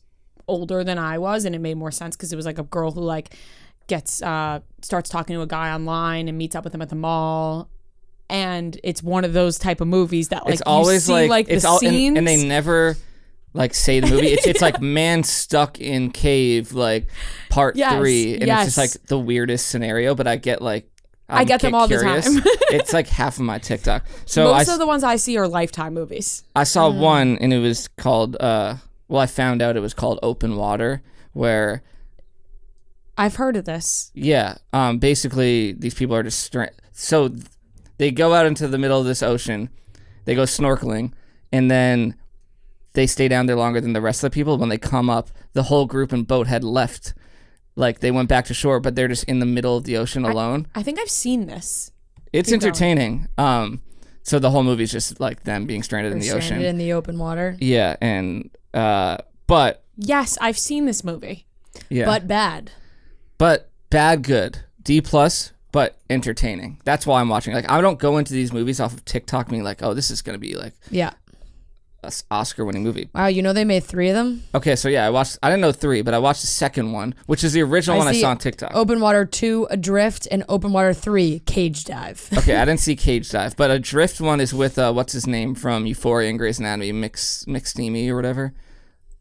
older than I was, and it made more sense because it was like a girl who like gets starts talking to a guy online and meets up with him at the mall, and it's one of those type of movies that like it's always you see, like it's the scenes, and they never like say the movie. It's like man stuck in cave like part 3, and it's just like the weirdest scenario. But I get like I get them all curious. The time. It's like half of my TikTok. So most of the ones I see are Lifetime movies. I saw one, and it was called. Well, I found out it was called Open Water, where I've heard of this. Yeah. Basically, these people are just so they go out into the middle of this ocean, they go snorkeling, and then they stay down there longer than the rest of the people. When they come up, the whole group and boat had left. Like they went back to shore, but they're just in the middle of the ocean alone. I think I've seen this. It's entertaining. So the whole movie's just like them being stranded in the ocean. Stranded in the open water. Yeah, and but yes, I've seen this movie. Yeah, but bad good. D+, but entertaining. That's why I'm watching. Like I don't go into these movies off of TikTok being like, oh, this is gonna be like Oscar-winning movie. Wow, you know they made 3 of them? Okay, so yeah, I didn't know 3, but I watched the second one, which is the original one I saw on TikTok. Open Water 2, Adrift, and Open Water 3, Cage Dive. Okay, I didn't see Cage Dive, but Adrift one is with what's his name from Euphoria and Grey's Anatomy, McSteamy or whatever.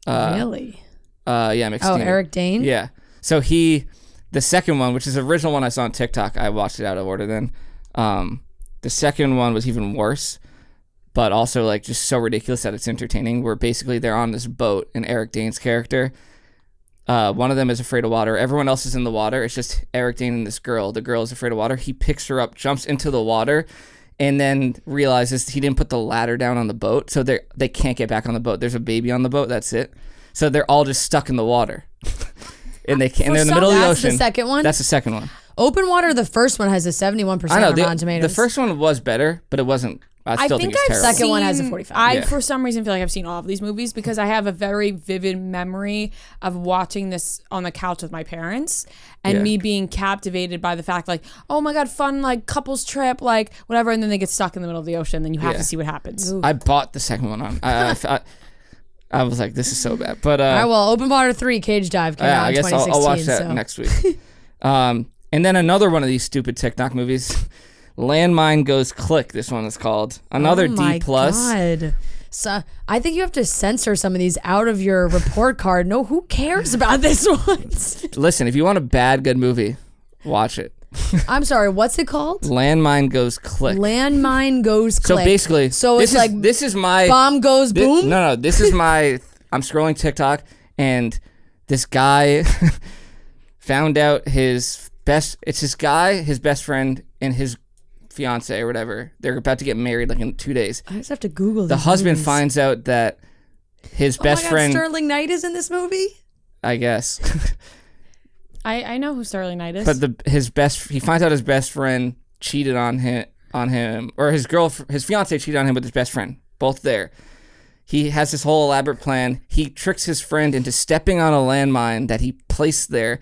Really? Yeah, McSteamy. Oh, Eric Dane? Yeah. So the second one, which is the original one I saw on TikTok, I watched it out of order then. The second one was even worse, but also like just so ridiculous that it's entertaining, where basically they're on this boat and Eric Dane's character, one of them is afraid of water. Everyone else is in the water. It's just Eric Dane and this girl. The girl is afraid of water. He picks her up, jumps into the water, and then realizes he didn't put the ladder down on the boat, so they can't get back on the boat. There's a baby on the boat. That's it. So they're all just stuck in the water. And they're in the middle of the ocean. That's the second one? That's the second one. Open Water, the first one has a 71% I know, on Rotten Tomatoes. the first one was better, but it wasn't. I still think it's terrible. The second one has a 45. I, for some reason, feel like I've seen all of these movies because I have a very vivid memory of watching this on the couch with my parents and me being captivated by the fact, like, oh my God, fun, like, couples trip, like, whatever, and then they get stuck in the middle of the ocean, then you have to see what happens. Ooh. I bought the second one on. I was like, this is so bad. But all right, well, Open Water 3, Cage Dive came out in 2016. I'll watch that next week. And then another one of these stupid TikTok movies, Landmine Goes Click. This one is called another D+. God. So I think you have to censor some of these out of your report card. No, who cares about this one? Listen, if you want a bad good movie, watch it. I'm sorry, what's it called? Landmine Goes Click. Landmine Goes Click. So basically, this is my bomb goes boom. No, this is my. I'm scrolling TikTok and this guy found out his best friend and his fiance or whatever. They're about to get married like in 2 days. I just have to Google the husband finds out that his best friend Sterling Knight is in this movie. I guess. I know who Sterling Knight is. But he finds out his best friend cheated on him, or his fiance cheated on him with his best friend. Both there. He has this whole elaborate plan. He tricks his friend into stepping on a landmine that he placed there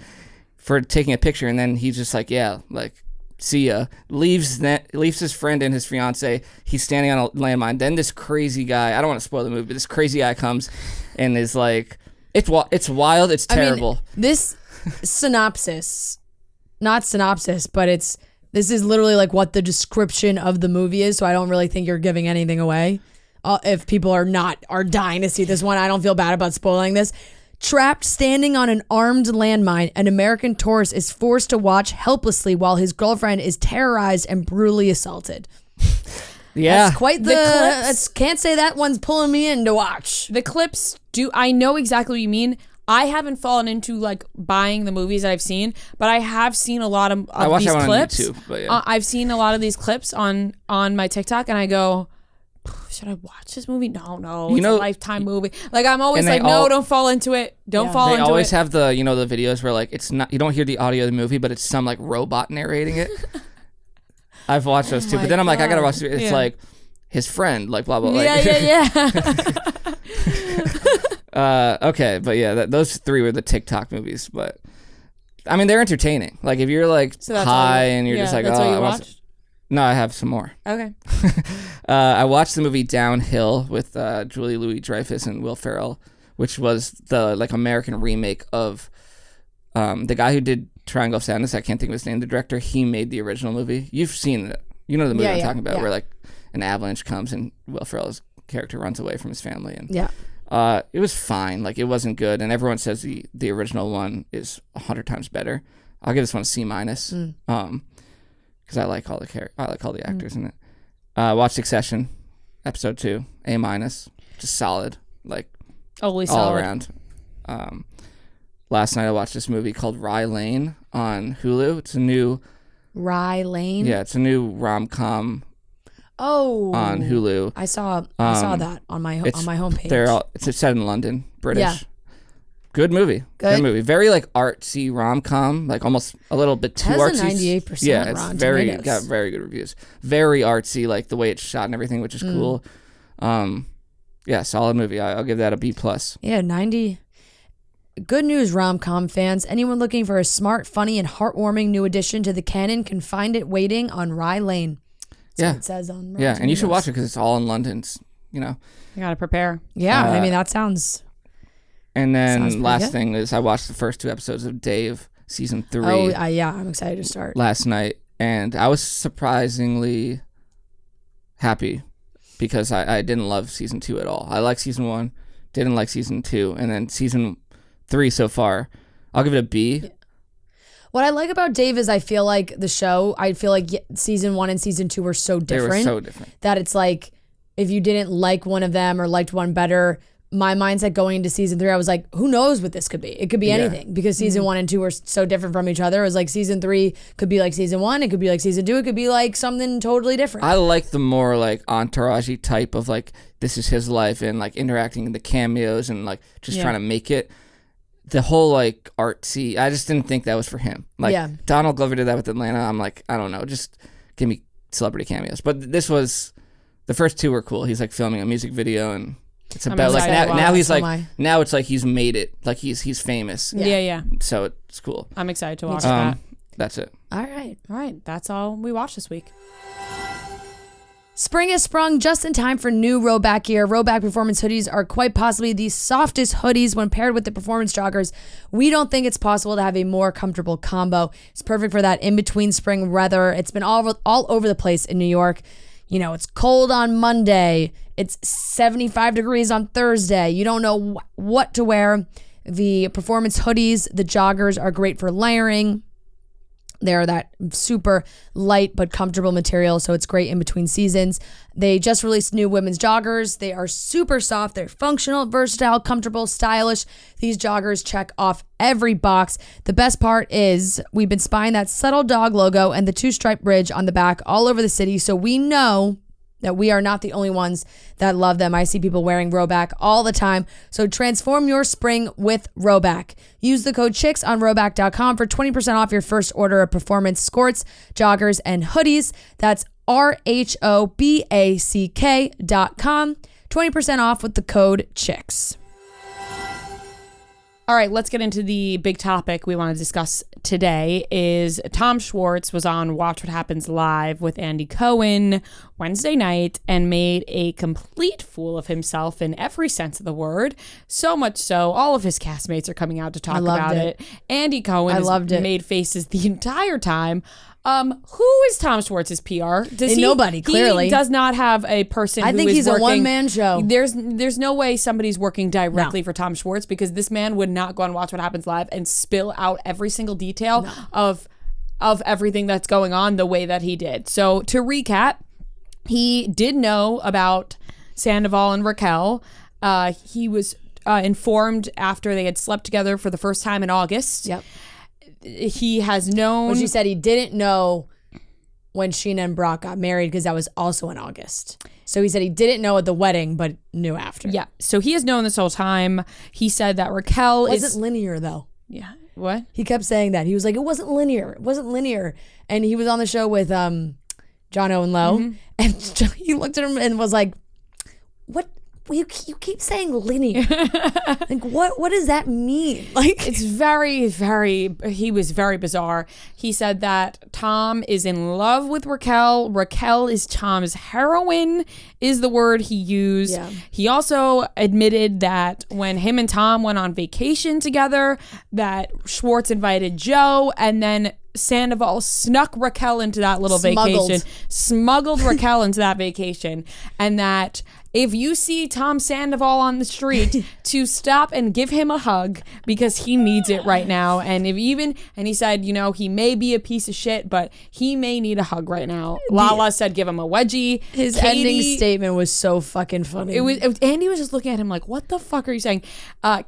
for taking a picture, and then he's just like, yeah, like, see ya. Leaves his friend and his fiance. He's standing on a landmine. Then this crazy guy, I don't want to spoil the movie, but this crazy guy comes and is like, it's wild, it's terrible. I mean, this synopsis, not synopsis, but this is literally like what the description of the movie is, so I don't really think you're giving anything away. If people are dying to see this one, I don't feel bad about spoiling this. Trapped standing on an armed landmine, an American tourist is forced to watch helplessly while his girlfriend is terrorized and brutally assaulted. Yeah. That's quite the clips. Can't say that one's pulling me in to watch. The clips I know exactly what you mean. I haven't fallen into like buying the movies that I've seen, but I have seen a lot of these clips. On YouTube, but yeah. I've seen a lot of these clips on my TikTok, and I go, should I watch this movie? No, it's a Lifetime movie. Like, I'm always like, no, don't fall into it. Don't fall into it. They always have the the videos where like it's not, you don't hear the audio of the movie, but it's some like robot narrating it. I've watched those too, but then I'm like, I gotta watch it. It's like his friend, like blah blah. Yeah. Okay, but yeah, those 3 were the TikTok movies, but I mean they're entertaining. Like if you're like high and you're just like, that's what you watched? No, I have some more. Okay. I watched the movie Downhill with Julie Louis-Dreyfus and Will Ferrell, which was the like American remake of the guy who did Triangle of Sadness. I can't think of his name. The director, he made the original movie. You've seen it. You know the movie I'm talking about, where like an avalanche comes and Will Ferrell's character runs away from his family. And it was fine. Like it wasn't good, and everyone says the original one is 100 times better. I'll give this one a C-. Because I like all the actors in it. Watched Succession, episode 2, A-, just solid, like all around. Last night I watched this movie called Rye Lane on Hulu. It's a new Rye Lane. Yeah, it's a new rom-com. Oh, on Hulu. I saw that on my homepage. It's set in London, British. Yeah. Good movie. Good movie. Very like artsy rom-com, like almost a little bit too artsy. It has a 98%. Yeah, it's got very good reviews. Very artsy, like the way it's shot and everything, which is cool. Yeah, solid movie. I'll give that a B+. Yeah, 90. Good news, rom-com fans. Anyone looking for a smart, funny, and heartwarming new addition to the canon can find it waiting on Rye Lane. That's what it says on Rotten and you should watch it because it's all in London. It's you know. You gotta prepare. Yeah, I mean, that sounds... And then Sounds pretty last good. thing is I watched the first 2 episodes of Dave season 3 Oh, yeah, I'm excited to start. last night, and I was surprisingly happy because I didn't love season 2 at all. I liked season 1, didn't like season 2, and then season 3 so far, I'll give it a B. Yeah. What I like about Dave is I feel like the show, I feel like season 1 and season 2 were so different. They were so different. That it's like, if you didn't like one of them or liked one better, my mindset going into season 3, I was like, who knows what this could be? It could be anything because season 1 and 2 were so different from each other. It was like season 3 could be like season 1. It could be like season 2. It could be like something totally different. I like the more like entourage-y type of like, this is his life and like interacting in the cameos and like just trying to make it. The whole like artsy, I just didn't think that was for him. Like Donald Glover did that with Atlanta. I'm like, I don't know, just give me celebrity cameos. But this was, the first 2 were cool. He's like filming a music video and it's about like now he's like now it's like he's made it, like he's famous. Yeah. So it's cool. I'm excited to watch that. That's it. All right. That's all we watched this week. Spring has sprung just in time for new Rhoback gear. Rhoback performance hoodies are quite possibly the softest hoodies when paired with the performance joggers. We don't think it's possible to have a more comfortable combo. It's perfect for that in-between spring weather. It's been all over the place in New York. You know, it's cold on Monday. It's 75 degrees on Thursday. You don't know what to wear. The performance hoodies, the joggers are great for layering. They're that super light but comfortable material, so it's great in between seasons. They just released new women's joggers. They are super soft. They're functional, versatile, comfortable, stylish. These joggers check off every box. The best part is we've been spying that subtle dog logo and the 2-stripe bridge on the back all over the city, so we know that we are not the only ones that love them. I see people wearing Rhoback all the time. So transform your spring with Rhoback. Use the code CHICKS on Rhoback.com for 20% off your first order of performance skirts, joggers, and hoodies. That's RHOBACK.com. 20% off with the code CHICKS. All right, let's get into the big topic we want to discuss today is Tom Schwartz was on Watch What Happens Live with Andy Cohen Wednesday night and made a complete fool of himself in every sense of the word. So much so, all of his castmates are coming out to talk about it. Andy Cohen has made faces the entire time. Who is Tom Schwartz's PR? Nobody, clearly. He does not have a person who is I think he's working, a one-man show. There's no way somebody's working directly for Tom Schwartz because this man would not go and Watch What Happens Live and spill out every single detail of everything that's going on the way that he did. So to recap, he did know about Sandoval and Raquel. He was informed after they had slept together for the first time in August. Yep. He has known. But she said he didn't know when Sheena and Brock got married because that was also in August. So he said he didn't know at the wedding, but knew after. Yeah. So he has known this whole time. He said that Raquel wasn't linear though. Yeah. What? He kept saying that. He was like, it wasn't linear. It wasn't linear. And he was on the show with John Owen Lowe. And he looked at him and was like, what? You keep saying linear. Like, what does that mean? Like, it's very, very, he was very bizarre. He said that Tom is in love with Raquel. Raquel is Tom's heroine, is the word he used. Yeah. He also admitted that when him and Tom went on vacation together, that Schwartz invited Joe, and then Sandoval snuck Raquel into that little vacation. Smuggled Raquel into that vacation. And that if you see Tom Sandoval on the street, to stop and give him a hug because he needs it right now. And he said, you know, he may be a piece of shit, but he may need a hug right now. Lala said, give him a wedgie. His ending statement was so fucking funny. Andy was just looking at him like, what the fuck are you saying?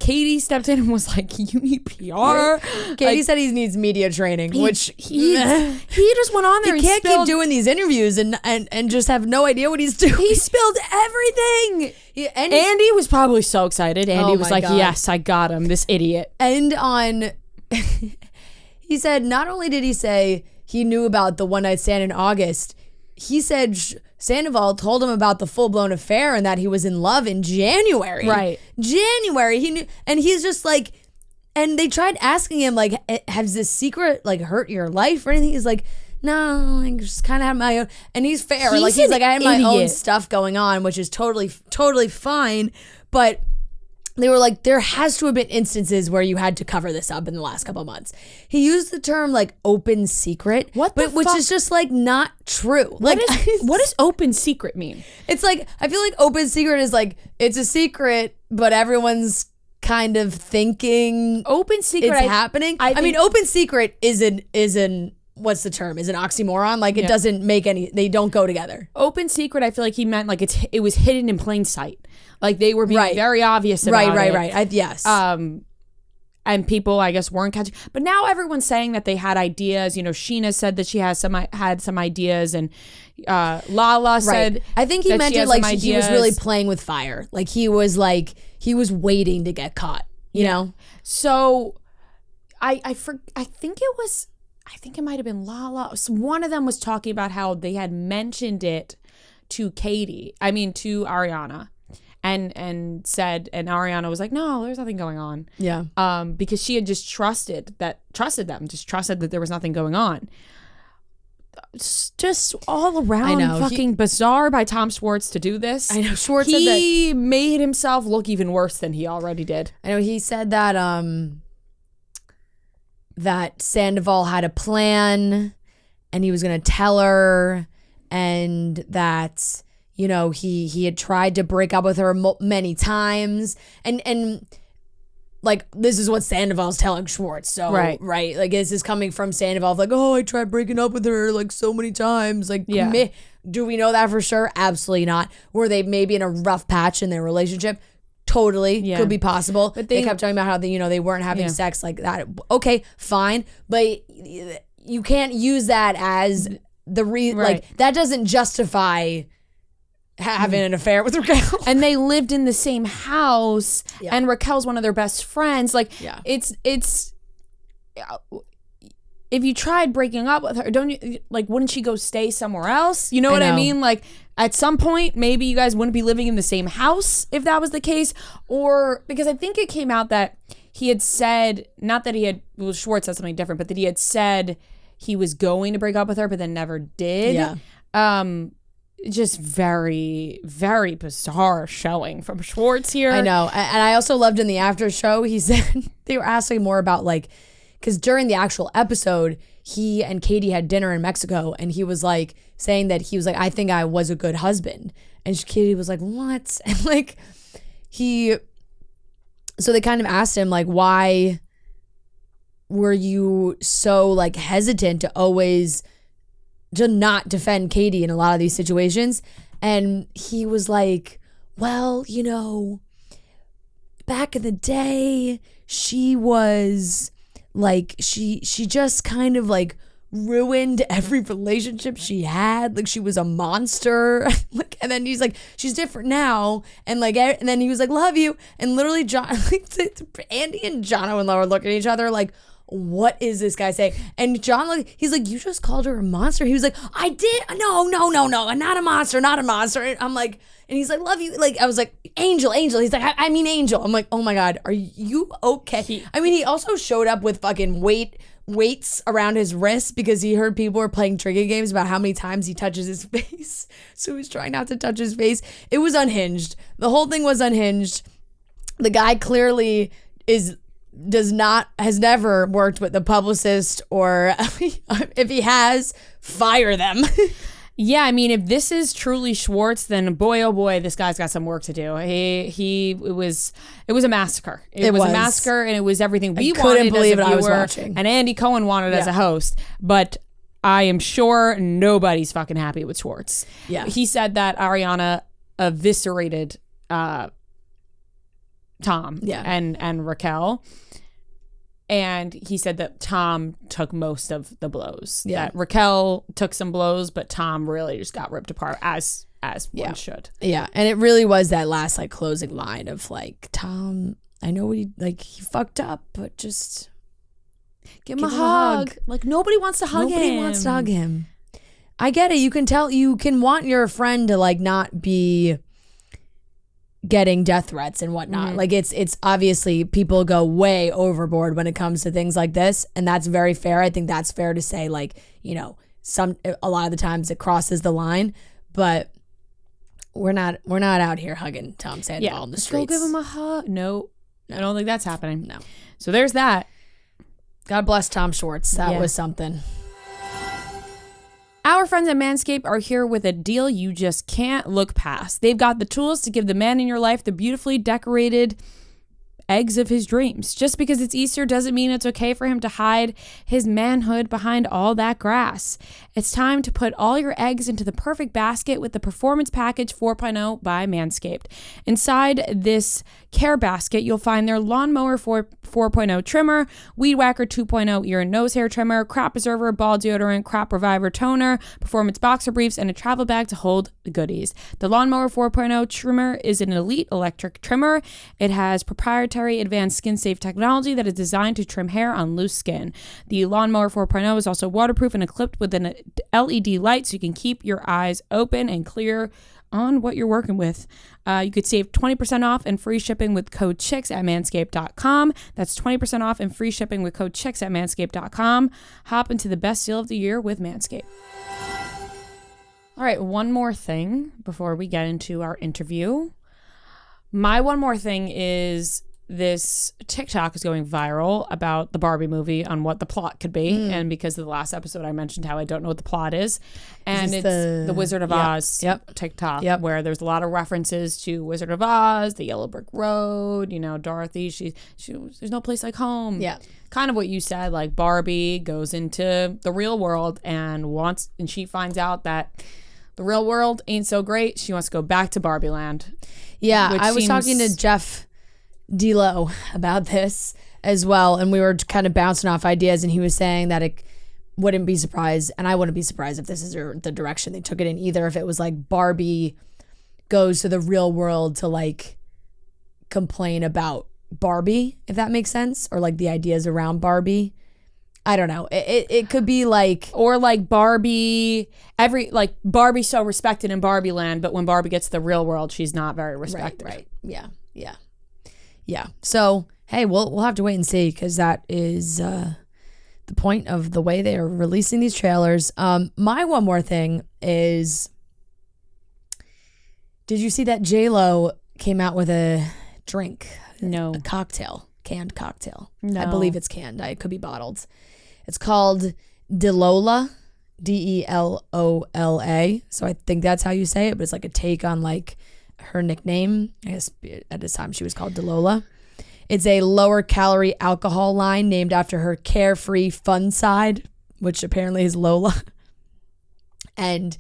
Katie stepped in and was like, you need PR. Katie said he needs media training, which he just went on there. He can't keep doing these interviews and just have no idea what he's doing. He spilled everything. Andy was probably so excited. Andy was like, God. Yes, I got him, this idiot. And he said, not only did he say he knew about the one night stand in August, he said Sandoval told him about the full-blown affair and that he was in love in January. Right. January. He knew, and he's just like, and they tried asking him, like, has this secret, like, hurt your life or anything? He's like, no, I just kind of had my own. And he's fair. He's He's an like, I had my own idiot. stuff going on, which is totally fine. But they were like, there has to have been instances where you had to cover this up in the last couple of months. He used the term like open secret, which is just like not true. Like, what does open secret mean? It's like, I feel like open secret is like, it's a secret, but everyone's kind of thinking Open secret it's happening. I mean, open secret isn't what's the term? Is an oxymoron. Like it doesn't make any. They don't go together. Open secret. I feel like he meant like it was hidden in plain sight. Like they were being very obvious about it. Right. Yes. And people, I guess, weren't catching. But now everyone's saying that they had ideas. You know, Sheena said that she had some ideas, and Lala said. I think he meant it like he was really playing with fire. Like he was waiting to get caught. You know. So, I think it might have been Lala. One of them was talking about how they had mentioned it to Ariana. And said, and Ariana was like, no, there's nothing going on. Yeah. Because she had just trusted that there was nothing going on. It's just all around fucking bizarre by Tom Schwartz to do this. I know. Schwartz said that he made himself look even worse than he already did. I know he said that that Sandoval had a plan and he was going to tell her, and that, you know, he had tried to break up with her many times, and like this is what Sandoval's telling Schwartz. So right, like this is coming from Sandoval, like, oh, I tried breaking up with her like so many times. Like, do we know that for sure? Absolutely not. Were they maybe in a rough patch in their relationship? Totally, could be possible. But they kept talking about how they weren't having sex like that. Okay, fine, but you can't use that as the like that doesn't justify having an affair with Raquel. And they lived in the same house, and Raquel's one of their best friends. Like, it's if you tried breaking up with her, don't you, like, wouldn't she go stay somewhere else? You know what I mean? Like, at some point, maybe you guys wouldn't be living in the same house if that was the case. Or, because I think it came out that he had said, not that he had, well, Schwartz said something different, but that he had said he was going to break up with her, but then never did. Yeah. Just very, very bizarre showing from Schwartz here. I know. And I also loved in the after show, he said, they were asking more about like, because during the actual episode, he and Katie had dinner in Mexico, and he was like saying that he was like, I think I was a good husband. And Katie was like, what? And like, so they kind of asked him like, why were you so like hesitant to not defend Katie in a lot of these situations? And he was like, well, you know, back in the day, she was like, she just kind of like ruined every relationship she had. Like, she was a monster. Like, and then he's like, she's different now. And like, and then he was like, love you. And literally John, like, Andy and John were looking at each other like, what is this guy saying? And John, like, he's like, you just called her a monster. He was like, I did. No, not a monster. And I'm like, and he's like, love you. Like, I was like, Angel. He's like, I mean Angel. I'm like, oh my God, are you okay? He also showed up with fucking weights around his wrists because he heard people were playing trivia games about how many times he touches his face. So he was trying not to touch his face. It was unhinged. The whole thing was unhinged. The guy clearly has never worked with a publicist, or if he has, fire them. Yeah, I mean, if this is truly Schwartz, then boy, oh boy, this guy's got some work to do. It was a massacre. It was a massacre, and it was everything we wanted as a viewer, I was watching, and Andy Cohen wanted as a host. But I am sure nobody's fucking happy with Schwartz. Yeah, he said that Ariana eviscerated Tom and Raquel. And he said that Tom took most of the blows. Yeah. That Raquel took some blows, but Tom really just got ripped apart as one should. Yeah. And it really was that last like closing line of like, Tom, I know he fucked up, but just give him a hug. Like, nobody wants to hug him. Nobody wants to hug him. I get it. You can tell, you can want your friend to like not be getting death threats and whatnot. Mm-hmm. Like, it's obviously people go way overboard when it comes to things like this, and that's very fair. I think that's fair to say, like, you know, a lot of the times it crosses the line, but we're not out here hugging Tom Sandoval in the streets. Go give him a hug. No, I don't think that's happening. No. So there's that. God bless Tom Schwartz. That was something. Our friends at Manscaped are here with a deal you just can't look past. They've got the tools to give the man in your life the beautifully decorated eggs of his dreams. Just because it's Easter doesn't mean it's okay for him to hide his manhood behind all that grass. It's time to put all your eggs into the perfect basket with the Performance Package 4.0 by Manscaped. Inside this care basket, you'll find their Lawnmower 4.0 trimmer, Weed Whacker 2.0 ear and nose hair trimmer, Crop Preserver, ball deodorant, Crop Reviver toner, Performance boxer briefs, and a travel bag to hold the goodies. The Lawnmower 4.0 trimmer is an elite electric trimmer. It has proprietary advanced skin-safe technology that is designed to trim hair on loose skin. The Lawnmower 4.0 is also waterproof and equipped with an LED light so you can keep your eyes open and clear on what you're working with. You could save 20% off and free shipping with code CHICKS at manscaped.com. That's 20% off and free shipping with code CHICKS at manscaped.com. Hop into the best deal of the year with Manscaped. All right, one more thing before we get into our interview. My one more thing is this TikTok is going viral about the Barbie movie on what the plot could be. And because of the last episode, I mentioned how I don't know what the plot is. And it's the Wizard of Oz TikTok, where there's a lot of references to Wizard of Oz, the Yellow Brick Road, you know, Dorothy, she there's no place like home. Yeah. Kind of what you said, like Barbie goes into the real world and she finds out that the real world ain't so great. She wants to go back to Barbie land. Yeah, I was talking to Jeff D'Lo about this as well, and we were kind of bouncing off ideas, and he was saying that it wouldn't be surprised, and I wouldn't be surprised if this is the direction they took it in either, if it was like Barbie goes to the real world to like complain about Barbie, if that makes sense, or like the ideas around Barbie. I don't know. It could be like, or like Barbie's so respected in Barbie land, but when Barbie gets to the real world, she's not very respected. Right. Yeah. So, hey, we'll have to wait and see, because that is the point of the way they are releasing these trailers. My one more thing is, did you see that J-Lo came out with a drink? No. A cocktail, canned cocktail. No. I believe it's canned. It could be bottled. It's called Delola, Delola. So I think that's how you say it, but it's like a take on like her nickname. I guess at this time she was called Delola. It's a lower calorie alcohol line named after her carefree fun side, which apparently is Lola. And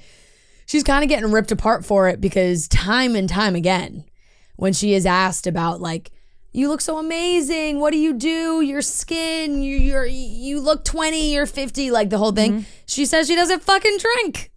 she's kind of getting ripped apart for it, because time and time again, when she is asked about like, you look so amazing, what do you do, your skin, you look 20, you're 50, like the whole thing, she says she doesn't fucking drink.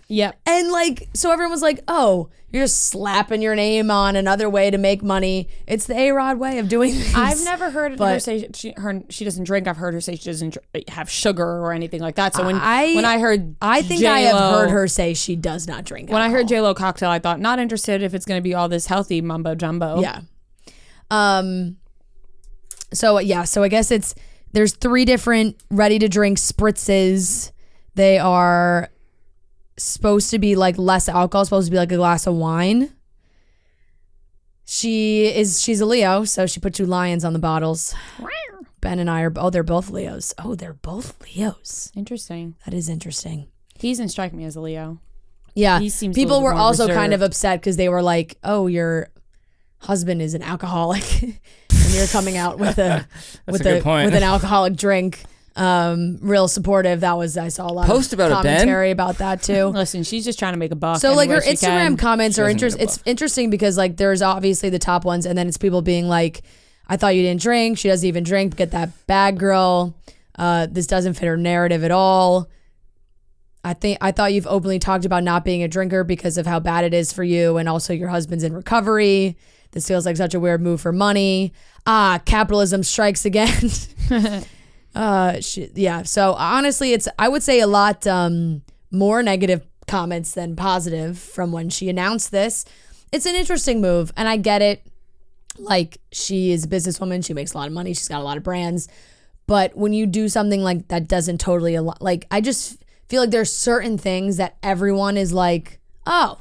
Yep. And like, so everyone was like, oh, you're just slapping your name on another way to make money. It's the A-Rod way of doing things. I've never heard her say she doesn't drink. I've heard her say she doesn't have sugar or anything like that. So when I heard I think J-Lo, I have heard her say she does not drink alcohol. When I heard J-Lo cocktail, I thought, not interested if it's going to be all this healthy mumbo jumbo. Yeah. So I guess there's 3 different ready to drink spritzes. They are supposed to be like less alcohol, supposed to be like a glass of wine. She's a Leo, so she put 2 lions on the bottles. Ben and I they're both Leos. Oh, they're both Leos. Interesting. That is interesting. He doesn't strike me as a Leo. Yeah. He seems people were also reserved. kind of upset because they were like, oh, your husband is an alcoholic and you're coming out with an alcoholic drink. Real supportive. I saw a lot of commentary about that too. Listen, she's just trying to make a buck. So like her Instagram comments are interesting. It's interesting because like there's obviously the top ones, and then it's people being like, I thought you didn't drink. She doesn't even drink. Get that bad girl. This doesn't fit her narrative at all. I thought you've openly talked about not being a drinker because of how bad it is for you, and also your husband's in recovery. This feels like such a weird move for money. Capitalism strikes again. So honestly, I would say a lot more negative comments than positive from when she announced this. It's an interesting move, and I get it. Like, she is a businesswoman. She makes a lot of money. She's got a lot of brands. But when you do something like that doesn't totally like, I just feel like there's certain things that everyone is like, oh,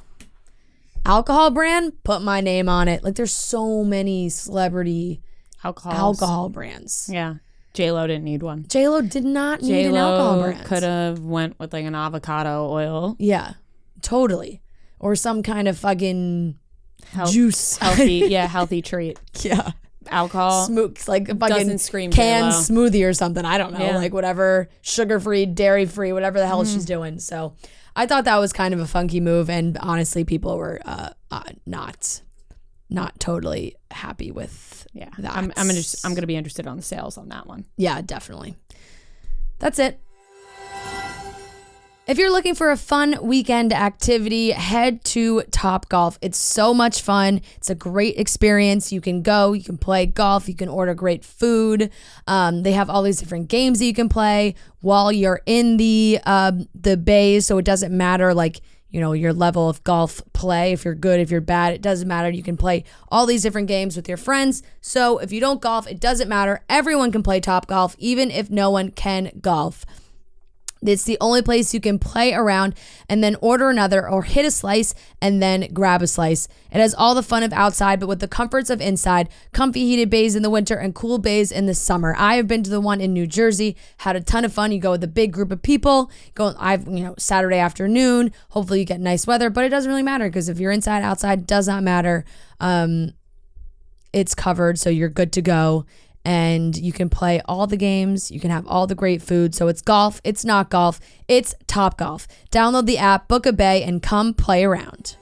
alcohol brand, put my name on it. Like there's so many celebrity alcohol brands. Yeah. J-Lo didn't need one. J-Lo did not need an alcohol brand. Could have went with like an avocado oil. Yeah, totally. Or some kind of fucking juice. Healthy treat. Yeah. Alcohol. Like a fucking doesn't scream canned J-Lo. smoothie or something. I don't know. Yeah. Like whatever, sugar-free, dairy-free, whatever the hell she's doing. So I thought that was kind of a funky move. And honestly, people were not totally happy with that. I'm gonna be interested on the sales on that one. Yeah, definitely. That's it. If you're looking for a fun weekend activity, head to Topgolf. It's so much fun. It's a great experience. You can go, you can play golf, you can order great food. They have all these different games that you can play while you're in the bays, so it doesn't matter like, you know, your level of golf play. If you're good, if you're bad, it doesn't matter. You can play all these different games with your friends. So if you don't golf, it doesn't matter. Everyone can play Topgolf, even if no one can golf. It's the only place you can play around and then order another or hit a slice and then grab a slice. It has all the fun of outside, but with the comforts of inside, comfy heated bays in the winter and cool bays in the summer. I have been to the one in New Jersey, had a ton of fun. You go with a big group of people, Saturday afternoon, hopefully you get nice weather, but it doesn't really matter because if you're inside, outside, does not matter. It's covered, so you're good to go. And you can play all the games. You can have all the great food. So it's golf. It's not golf. It's Topgolf. Download the app, book a bay, and come play around.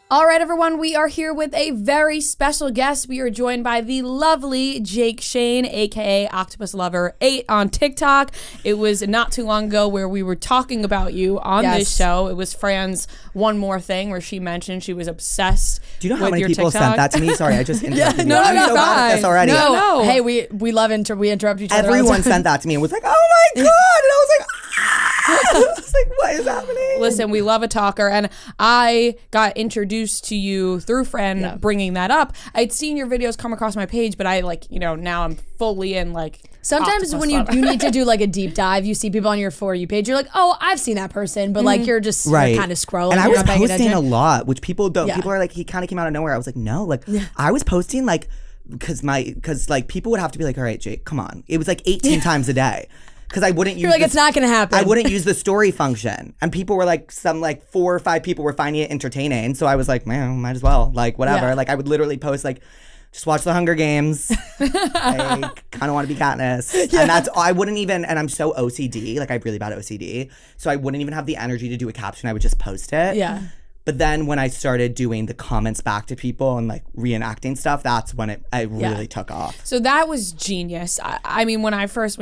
All right, everyone, we are here with a very special guest. We are joined by the lovely Jake Shane, aka Octopusslover8 on TikTok. It was not too long ago where we were talking about you on this show. It was Fran's One More Thing where she mentioned she was obsessed. Do you know how many your people TikTok? sent that to me? Sorry, I just interrupted you. no, I'm no, so bad at this already. No. Hey, we interrupt each other. Everyone sent that to me and was like, oh my God. And I was like, I was like, what is happening? Listen, we love a talker, and I got introduced to you through Fran bringing that up. I'd seen your videos come across my page, but I now I'm fully in Sometimes when you need to do like a deep dive, you see people on your For You page, you're like, oh, I've seen that person, but like you're just you're kind of scrolling. And I you're was not paying posting attention. a lot, which people don't. Yeah. People are like, he kind of came out of nowhere. I was like, no, I was posting because people would have to be like, all right, Jake, come on. It was like 18 times a day. Because I wouldn't use it's not going to happen. I wouldn't use the story function. And people were like, 4 or 5 people were finding it entertaining. So I was like, man, might as well. Like, whatever. Yeah. Like, I would literally post, just watch the Hunger Games. Kind of want to be Katniss. Yeah. And I wouldn't even, and I'm so OCD. Like, I have really bad OCD. So I wouldn't even have the energy to do a caption. I would just post it. Yeah. But then when I started doing the comments back to people and reenacting stuff, that's when it really took off. So that was genius. I mean, when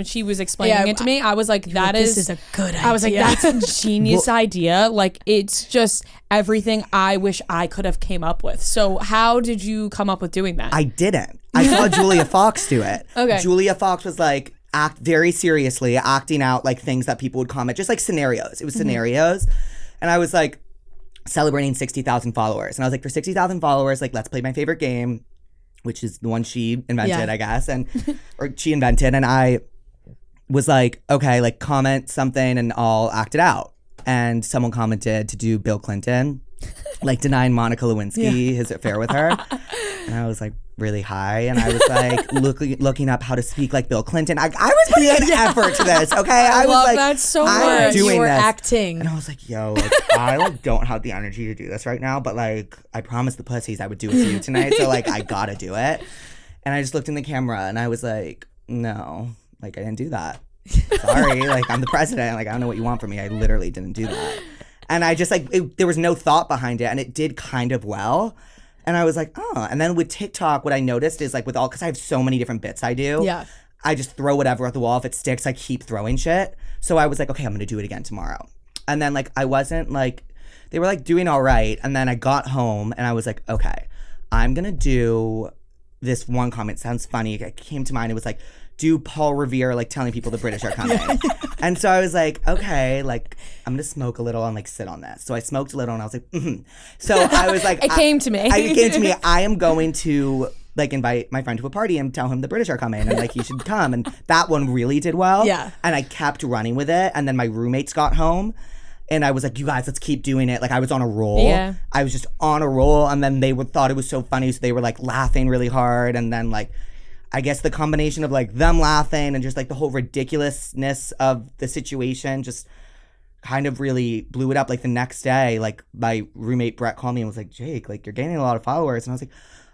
she was explaining it to me, I was like, this is a good idea. I was like, that's a genius idea. Like, it's just everything I wish I could have came up with. So how did you come up with doing that? I didn't. I saw Julia Fox do it. Okay. Julia Fox was act very seriously, acting out things that people would comment, just scenarios. It was scenarios. And I was like, celebrating 60,000 followers. And I was like, for 60,000 followers, let's play my favorite game, which is the one she invented, I guess. Or she invented. And I was like, okay, comment something and I'll act it out. And someone commented to do Bill Clinton, denying Monica Lewinsky his affair with her. And I was really high. And I was looking up how to speak like Bill Clinton. I was putting an effort to this, okay? I love that so much. I'm doing you were this. acting. And I was like, yo, I don't have the energy to do this right now. But I promised the pussies I would do it for you tonight. So I gotta do it. And I just looked in the camera and I was like, no, I didn't do that. Sorry, I'm the president. I don't know what you want from me. I literally didn't do that. And I just there was no thought behind it, and it did kind of well. And I was like, oh. And then with TikTok, what I noticed is because I have so many different bits I do. Yeah. I just throw whatever at the wall. If it sticks, I keep throwing shit. So I was like, okay, I'm gonna do it again tomorrow. And then I wasn't they were doing all right. And then I got home and I was like, okay, I'm gonna do this one comment. Sounds funny. It came to mind. It was do Paul Revere telling people the British are coming. And so I was like, okay, I'm gonna smoke a little and sit on this. So I smoked a little and I was like, So I was like, It came to me. I am going to like invite my friend to a party and tell him the British are coming and like he should come. And that one really did well. Yeah. And I kept running with it. And then my roommates got home. And I was like, you guys, let's keep doing it. Like, I was on a roll. Yeah. I was just on a roll. And then they thought it was so funny. So they were, like, laughing really hard. And then, like, I guess the combination of, like, them laughing and just, like, the whole ridiculousness of the situation just kind of really blew it up. Like, the next day, like, my roommate Brett called me and was like, Jake, like, you're gaining a lot of followers. And I was like,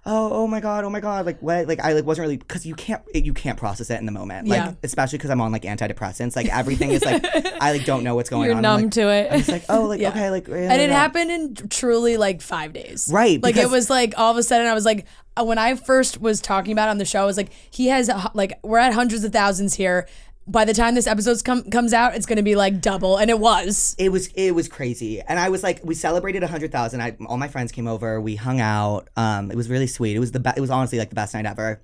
oh my god, like what? Like I like wasn't really, because you can't process it in the moment, like especially because I'm on like antidepressants, like everything is like I like don't know what's going You're on. You're numb like, to it. I'm just like, oh, like okay, like and it happened in truly like 5 days, right? Like it was like all of a sudden I was like, when I first was talking about it on the show, I was like, he has like, we're at hundreds of thousands here. By the time this episode comes out, it's going to be like double. And it was. It was crazy. And I was like, we celebrated 100,000. All my friends came over. We hung out. It was really sweet. It was it was honestly like the best night ever.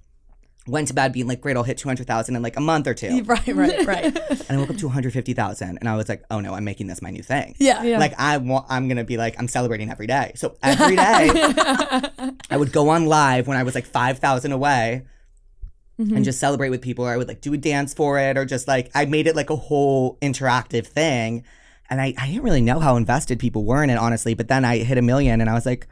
Went to bed being like, great, I'll hit 200,000 in like a month or two. Right. And I woke up to 150,000. And I was like, oh no, I'm making this my new thing. Yeah. Like I'm going to be like, I'm celebrating every day. So every day I would go on live when I was like 5,000 away. And just celebrate with people, or I would like do a dance for it, or just like I made it like a whole interactive thing. And I didn't really know how invested people were in it, honestly. But then I hit 1 million and I was like,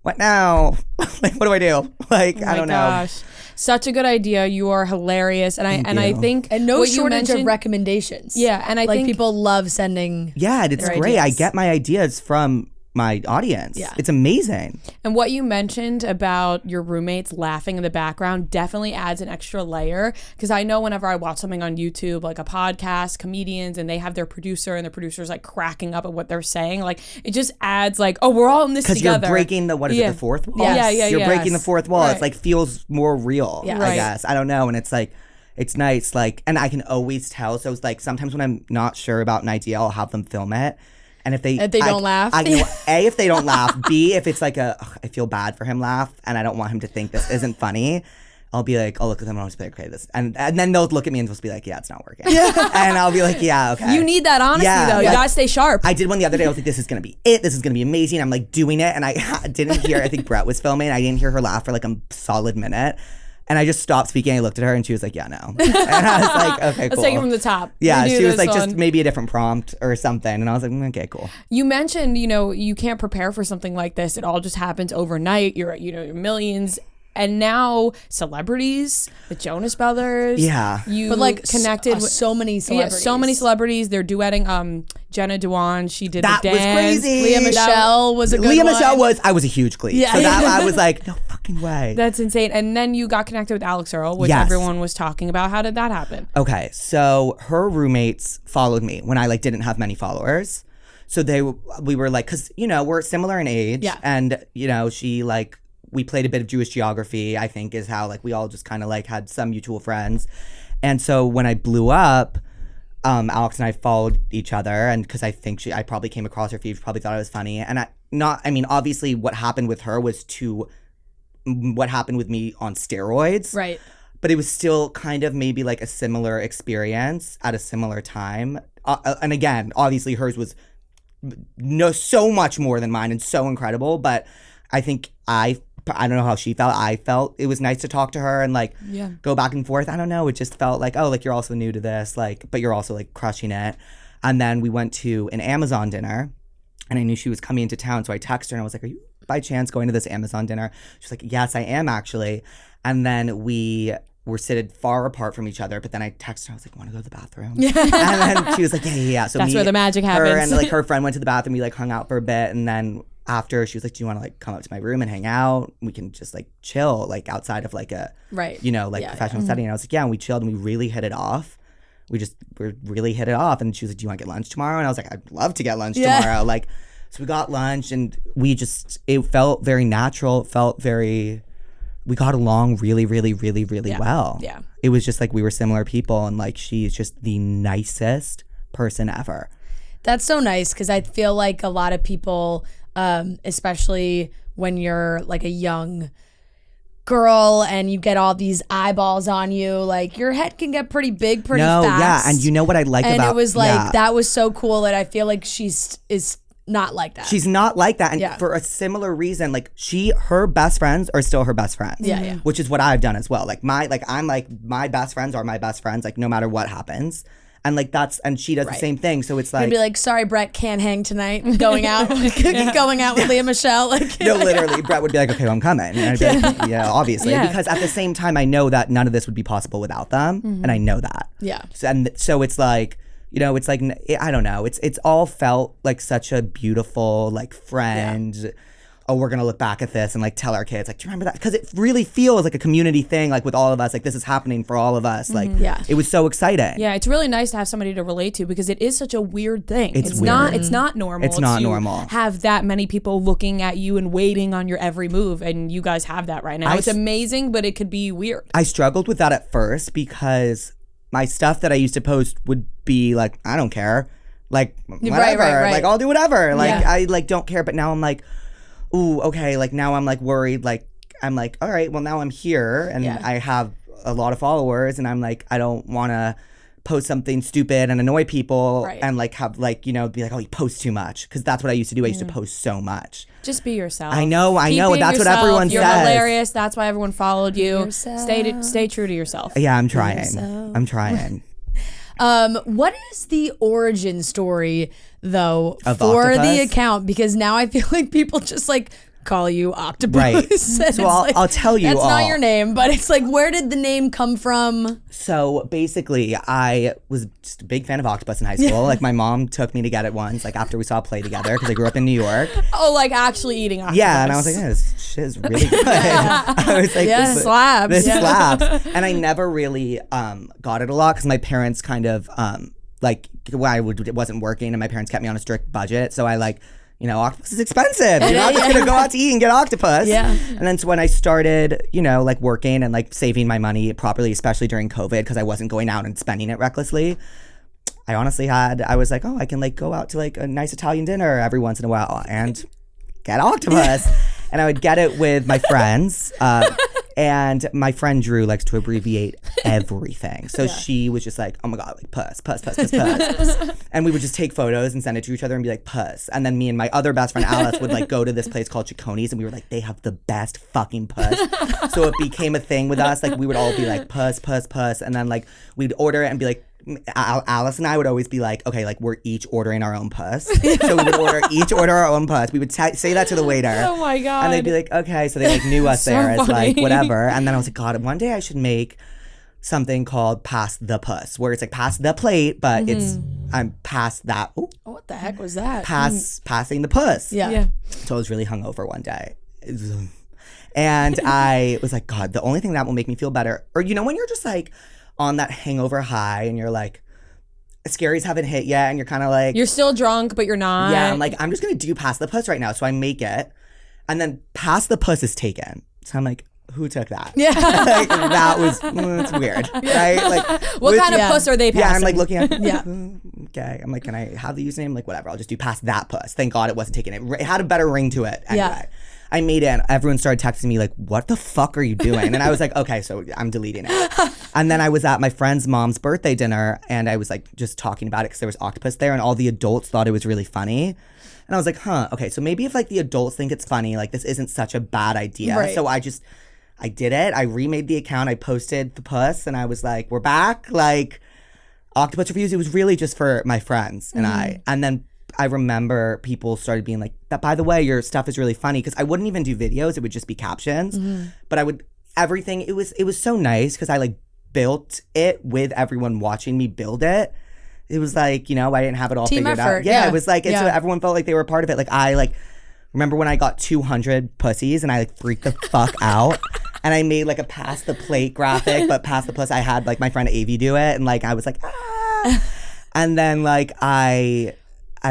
what now? Like, what do I do? Like, I don't know. Such a good idea. You are hilarious. And I think no shortage of recommendations. Yeah. And I like think people love sending. Yeah, it's great. Ideas. I get my ideas from my audience. Yeah. It's amazing. And what you mentioned about your roommates laughing in the background definitely adds an extra layer, because I know whenever I watch something on YouTube, like a podcast, comedians, and they have their producer and the producer's like cracking up at what they're saying, like it just adds like, oh, we're all in this together. Because you're breaking the fourth wall? Yeah, You're breaking the fourth wall. Right. It's like feels more real, I guess. I don't know. And it's like, it's nice. Like, and I can always tell. So it's like sometimes when I'm not sure about an idea, I'll have them film it. And if they don't laugh, I know, A, if they don't laugh, B, if it's like I feel bad for him laugh, and I don't want him to think this isn't funny, I'll be like, I'll look at them and I'll just be like, okay, this, and then they'll look at me and just be like, yeah, it's not working. And I'll be like, yeah, okay. You need that honesty though. You gotta stay sharp. I did one the other day. I was like, this is gonna be it. This is gonna be amazing. I'm like doing it, and I didn't hear. I think Brett was filming. I didn't hear her laugh for like a solid minute. And I just stopped speaking. I looked at her and she was like, yeah, no. And I was like, okay, cool. Let's take it from the top. Yeah, she was like, just maybe a different prompt or something. And I was like, okay, cool. You mentioned, you can't prepare for something like this. It all just happens overnight. You're millions. And now celebrities, the Jonas Brothers. Yeah. You but like connected with so many celebrities. Yeah, so many celebrities. They're duetting Jenna Dewan. She did that the dance. That was crazy. Leah Michelle was a good one. Michelle I was a huge Glee. Yeah. So that I was like, no fucking way. That's insane. And then you got connected with Alix Earle, which everyone was talking about. How did that happen? Okay. So her roommates followed me when I like didn't have many followers. So we were like, cause we're similar in age. Yeah. And she like, we played a bit of Jewish geography, I think, is how like we all just kind of like had some mutual friends. And so when I blew up, Alix and I followed each other, and because I think I probably came across her feed, she probably thought I was funny. And obviously what happened with her was what happened with me on steroids. Right. But it was still kind of maybe like a similar experience at a similar time. And again, obviously hers was so much more than mine and so incredible. But I think I don't know how she felt. I felt it was nice to talk to her and like go back and forth. I don't know. It just felt like, oh, like you're also new to this, like, but you're also like crushing it. And then we went to an Amazon dinner, and I knew she was coming into town. So I texted her and I was like, are you by chance going to this Amazon dinner? She's like, yes, I am actually. And then we were sitting far apart from each other, but then I texted her, I was like, want to go to the bathroom? And then she was like, yeah. So that's where the magic happens. Her and like her friend went to the bathroom. We like hung out for a bit, and then after, she was like, do you want to like come up to my room and hang out? We can just like chill like outside of like a professional setting. And I was like, yeah, and we chilled and we really hit it off. We really hit it off. And she was like, do you want to get lunch tomorrow? And I was like, I'd love to get lunch tomorrow. Like, so we got lunch, and it felt very natural. It felt we got along really, really, really, really well. Yeah. It was just like we were similar people, and like she's just the nicest person ever. That's so nice, because I feel like a lot of people, especially when you're like a young girl and you get all these eyeballs on you, like your head can get pretty big pretty fast. Yeah, and you know what I like and about... it was like, that was so cool that I feel like she's not like that. She's not like that. And Yeah. for a similar reason, like her best friends are still her best friends. Yeah, yeah. Which is what I've done as well. Like my best friends are my best friends, like no matter what happens. And like and she does the same thing. So it's like, You'd be like, sorry, Brett, can't hang tonight. Going out, going out with Leah Michelle. Like, no, literally, Brett would be like, okay, well, I'm coming. And I'd be like, yeah, obviously. Yeah. Because at the same time, I know that none of this would be possible without them. And I know that. Yeah. So it's like, you know, it's like, I don't know. It's all felt like such a beautiful, like, friend. Oh, we're going to look back at this and like tell our kids, like, do you remember that? Because it really feels like a community thing, like with all of us, like this is happening for all of us. Like, it was so exciting. Yeah, it's really nice to have somebody to relate to because it is such a weird thing. It's weird. Not normal. It's not to normal. have that many people looking at you and waiting on your every move, and you guys have that right now. It's amazing, but it could be weird. I struggled with that at first because my stuff that I used to post would be like, I don't care. Like, whatever. Right. Like, I'll do whatever. Like, I like don't care. But now I'm like, ooh, okay, like now I'm like worried, like I'm like, all right, well now I'm here and I have a lot of followers and I'm like, I don't want to post something stupid and annoy people and like have like, you know, be like, oh, you post too much, because that's what I used to do. I used to post so much. Just be yourself. I know. Keep That's being what yourself. everyone You're says. hilarious. That's why everyone followed you. Stay true to yourself. Yeah, I'm trying. I'm trying. What is the origin story though Of for the Octopus? account? Because now I feel like people just like call you Octopus. Right. And So I'll tell you that's all. not your name, but it's like, where did the name come from? So basically, I was just a big fan of Octopus in high school. Like my mom took me to get it once, like after we saw a play together, because I grew up in New York. Oh, like actually eating octopus. Yeah, and I was like, yeah, this shit is really good. I was like, Yeah, this slaps. This Yeah. slaps. And I never really got it a lot because my parents kind of like it wasn't working, and my parents kept me on a strict budget. So I like, you know, octopus is expensive. You're not just gonna go out to eat and get octopus. Yeah. And then so when I started, you know, like working and like saving my money properly, especially during COVID, because I wasn't going out and spending it recklessly, I honestly I was like, oh, I can like go out to like a nice Italian dinner every once in a while and get octopus. And I would get it with my friends. And my friend Drew likes to abbreviate everything. So she was just like, oh my God, like puss. And we would just take photos and send it to each other and be like, puss. And then me and my other best friend Alice would like go to this place called Cicconi's, and we were like, they have the best fucking puss. So it became a thing with us. Like we would all be like, puss. And then like we'd order it and be like, Alice and I would always be like, okay, like we're each ordering our own puss. So we would order our own puss. We would say that to the waiter. Oh my God. And they'd be like, okay. So they like knew us So there as like funny. whatever. And then I was like, God, one day I should make something called Pass the Puss, where it's like pass the plate, but I'm past that. Ooh, What the heck was that? passing the puss. Yeah. So I was really hungover one day. And I was like, God, the only thing that will make me feel better, or you know, when you're just like on that hangover high and you're like, scaries haven't hit yet and you're kind of like, You're still drunk, but you're not. yeah, I'm like, I'm just gonna do Pass the Puss right now. So I make it, and then Pass the Puss is taken. So I'm like, who took that? Yeah. Like, that was, it's weird, right? Like, What kind of puss are they passing? yeah, I'm like looking at, Yeah. okay. I'm like, can I have the username? Like, whatever. I'll just do Pass that puss. Thank God it wasn't taken. It had a better ring to it. Anyway. Yeah. I made it and everyone started texting me like, what the fuck are you doing? And I was like, okay, so I'm deleting it. And then I was at my friend's mom's birthday dinner and I was like just talking about it because there was octopus there and all the adults thought it was really funny. And I was like, huh, okay, so maybe if like the adults think it's funny, like this isn't such a bad idea. Right. So I did it. I remade the account. I posted the puss and I was like, we're back. Like octopus reviews. It was really just for my friends and I. And then I remember people started being like, that, by the way, your stuff is really funny, because I wouldn't even do videos. It would just be captions. But I would, everything, it was so nice because I like built it with everyone watching me build it. It was like, you know, I didn't have it all Team figured effort, out. Yeah, yeah. it was like, Yeah. so everyone felt like they were a part of it. Like I like, remember when I got 200 pussies and I like freaked the fuck out. And I made like a pass the plate graphic, but pass the puss, I had like my friend Avi do it. And like, I was like, ah. And then like I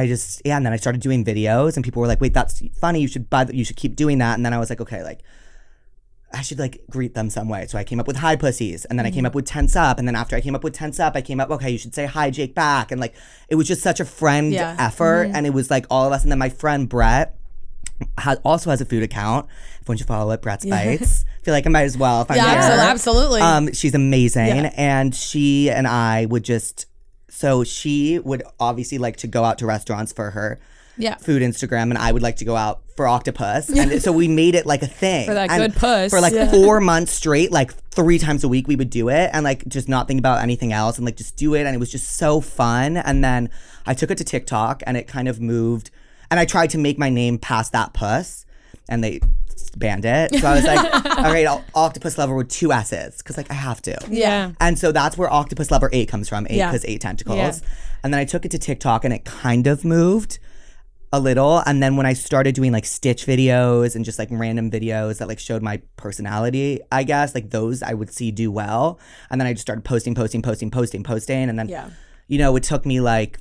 just, yeah, and then I started doing videos and people were like, wait, that's funny, you should keep doing that. And then I was like, okay, like I should like greet them some way. So I came up with hi pussies, and then I came up with tense up, and then after I came up with tense up, I came up, okay, you should say hi Jake back. And like it was just such a friend effort, and it was like all of us. And then my friend Brett also has a food account. Everyone should follow it, Brett's Bites. I feel like I might as well if I'm here. Absolutely. She's amazing, and she and I would just, so she would obviously like to go out to restaurants for her food Instagram, and I would like to go out for octopus. And so we made it like a thing. For that good puss. For like 4 months straight, like 3 times a week we would do it and like just not think about anything else and like just do it. And it was just so fun. And then I took it to TikTok and it kind of moved. And I tried to make my name past that puss and they banned it. So I was like, all right, octopus lover with 2 S's because like I have to. Yeah. And so that's where Octopusslover8 comes from, 8 because 8 tentacles. Yeah. And then I took it to TikTok and it kind of moved a little. And then when I started doing like Stitch videos and just like random videos that like showed my personality, I guess, like those I would see do well. And then I just started posting. And then, you know, it took me like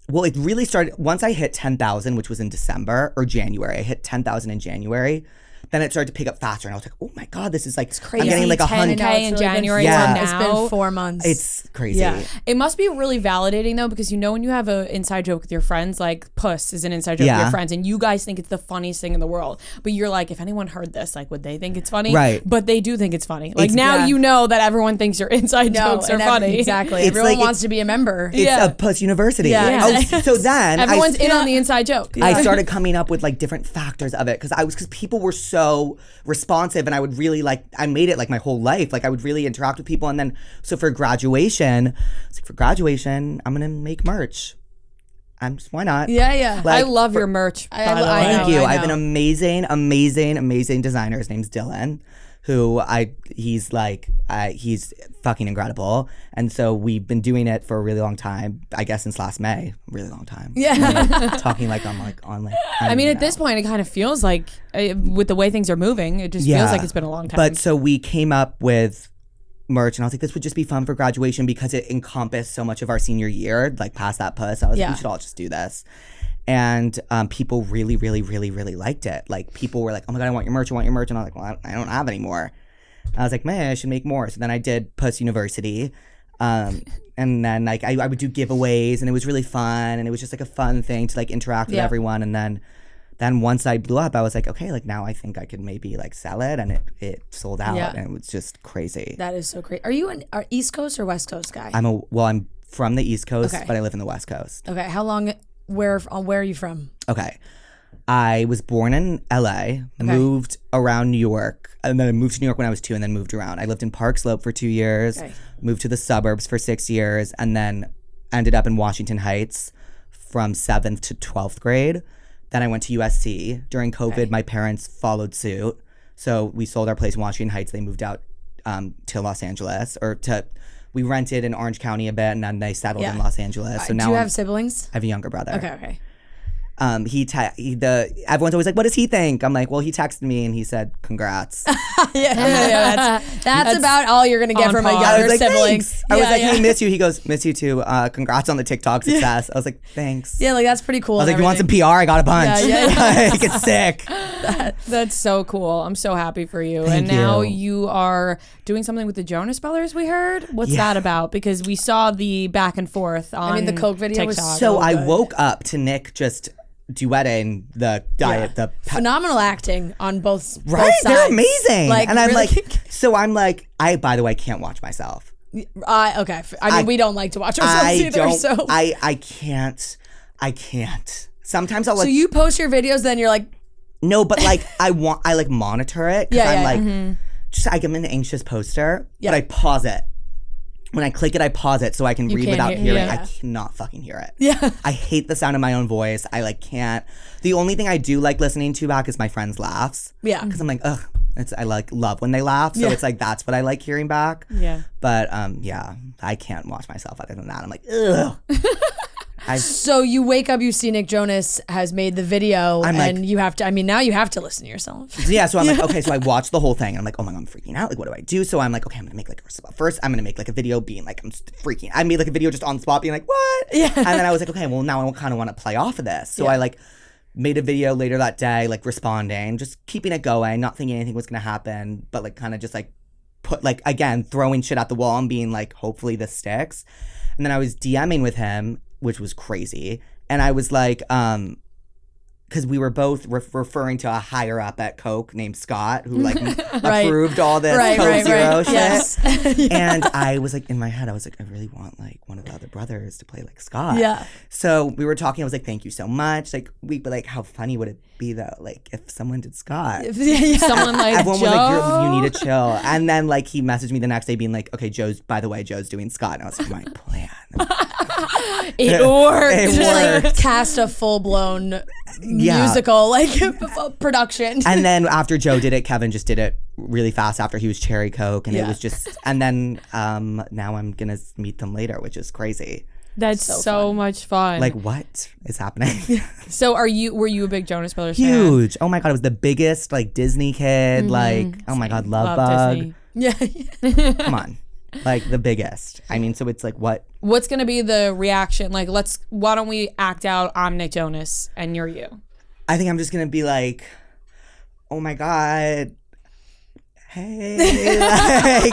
well, it really started once I hit 10,000, which was in December or January. I hit 10,000 in January. Then it started to pick up faster, and I was like, "Oh my god, this is like it's crazy." I'm getting like 10K in January. Yeah. Now. It's been 4 months. It's crazy. Yeah. It must be really validating though, because you know when you have an inside joke with your friends, like puss is an inside joke with your friends, and you guys think it's the funniest thing in the world. But you're like, if anyone heard this, like, would they think it's funny? Right. But they do think it's funny. Like now you know that everyone thinks your inside jokes are funny. Exactly. It's Everyone like wants to be a member. It's a puss university. Yeah. Oh, so then Everyone's in on the inside joke. I started coming up with like different factors of it because people were so responsive and I would really like I made it like my whole life. Like I would really interact with people. And then so for graduation, I'm gonna make merch. Why not? Yeah. I love your merch. Thank you. I have an amazing designer. His name's Dylan, who he's fucking incredible. And so we've been doing it for a really long time. I guess since last May, really long time. Yeah. Talking like on like on like. I mean, at this point, it kind of feels like with the way things are moving, it just feels like it's been a long time. But so we came up with merch and I was like, this would just be fun for graduation because it encompassed so much of our senior year, like past that puss. I was like, we should all just do this. And people really, really, really, really liked it. Like people were like, oh my God, I want your merch. And I was like, well, I don't have any more. And I was like, man, I should make more. So then I did Puss University. And then like I would do giveaways and it was really fun. And it was just like a fun thing to like interact with everyone. And then once I blew up, I was like, okay, like now I think I could maybe like sell it, and it sold out, and it was just crazy. That is so great. Are you an East Coast or West Coast guy? I'm from the East Coast, but I live in the West Coast. Okay, how long? Where are you from? Okay, I was born in LA, moved around New York, and then I moved to New York when I was 2, and then moved around. I lived in Park Slope for 2 years, moved to the suburbs for 6 years, and then ended up in Washington Heights from 7th to 12th grade. Then I went to USC. During COVID, my parents followed suit. So we sold our place in Washington Heights. They moved out to Los Angeles, we rented in Orange County a bit, and then they settled in Los Angeles. So now do you have siblings? I have a younger brother. Okay. Everyone's always like, what does he think? I'm like, well, he texted me and he said, congrats. That's about all you're gonna get from a younger sibling. I was like, hey, miss you. He goes, miss you too. Congrats on the TikTok success. I was like, thanks. Yeah, like that's pretty cool. I was like, you want some PR? I got a bunch. Like, it's sick. That's so cool. I'm so happy for you. Thank now you. you are doing something with the Jonas Brothers, we heard. What's that about? Because we saw the back and forth on the Coke video TikTok. was so I woke up to Nick just duetting the diet, phenomenal acting on both sides. They're amazing. Like, and I'm really? I by the way can't watch myself. Okay. I mean, we don't like to watch ourselves either. So I can't. Sometimes I'll like. So you post your videos, then you're like. No, but like I like monitor it because I'm an anxious poster, but I pause it. When I click it, I pause it so I can read without hearing. I cannot fucking hear it. Yeah. I hate the sound of my own voice. I like can't. The only thing I do like listening to back is my friends' laughs. Yeah. Because I'm like, ugh. I like love when they laugh. So it's like that's what I like hearing back. Yeah. But I can't watch myself other than that. I'm like, ugh. So you wake up, you see Nick Jonas has made the video, and you have to. I mean, now you have to listen to yourself. Yeah. So I'm like, okay. So I watch the whole thing, and I'm like, oh my God, I'm freaking out. Like, what do I do? So I'm like, okay, I'm gonna make like first, I'm gonna make like a video being like, I'm freaking. I made like a video just on the spot, being like, what? Yeah. And then I was like, okay, well now I kind of want to play off of this. So I like made a video later that day, like responding, just keeping it going, not thinking anything was gonna happen, but like kind of just like put like again throwing shit at the wall and being like, hopefully this sticks. And then I was DMing with him, which was crazy. And I was like, because we were both referring to a higher up at Coke named Scott, who like approved all this Coke Zero shit. Yes. And I was like, in my head, I was like, I really want like one of the other brothers to play like Scott. Yeah. So we were talking. I was like, thank you so much. Like but like, how funny would it be though? Like if someone did Scott, someone like everyone Joe? was like, you need to chill. And then like he messaged me the next day being like, okay, Joe's doing Scott. And I was like, my plan. It worked. Just like cast a full blown musical like production. And then after Joe did it, Kevin just did it really fast after he was Cherry Coke, and it was just. And then now I'm gonna meet them later, which is crazy. That's so much fun. Like, what is happening? So were you a big Jonas Brothers fan? Huge. Oh my God, I was the biggest like Disney kid. Like, oh my God, Love Bug. Disney. Yeah. Come on. Like the biggest. I mean, so it's like what's gonna be the reaction? Like, why don't we act out I'm Nick Jonas and you're you? I think I'm just gonna be like, oh my God. Hey, like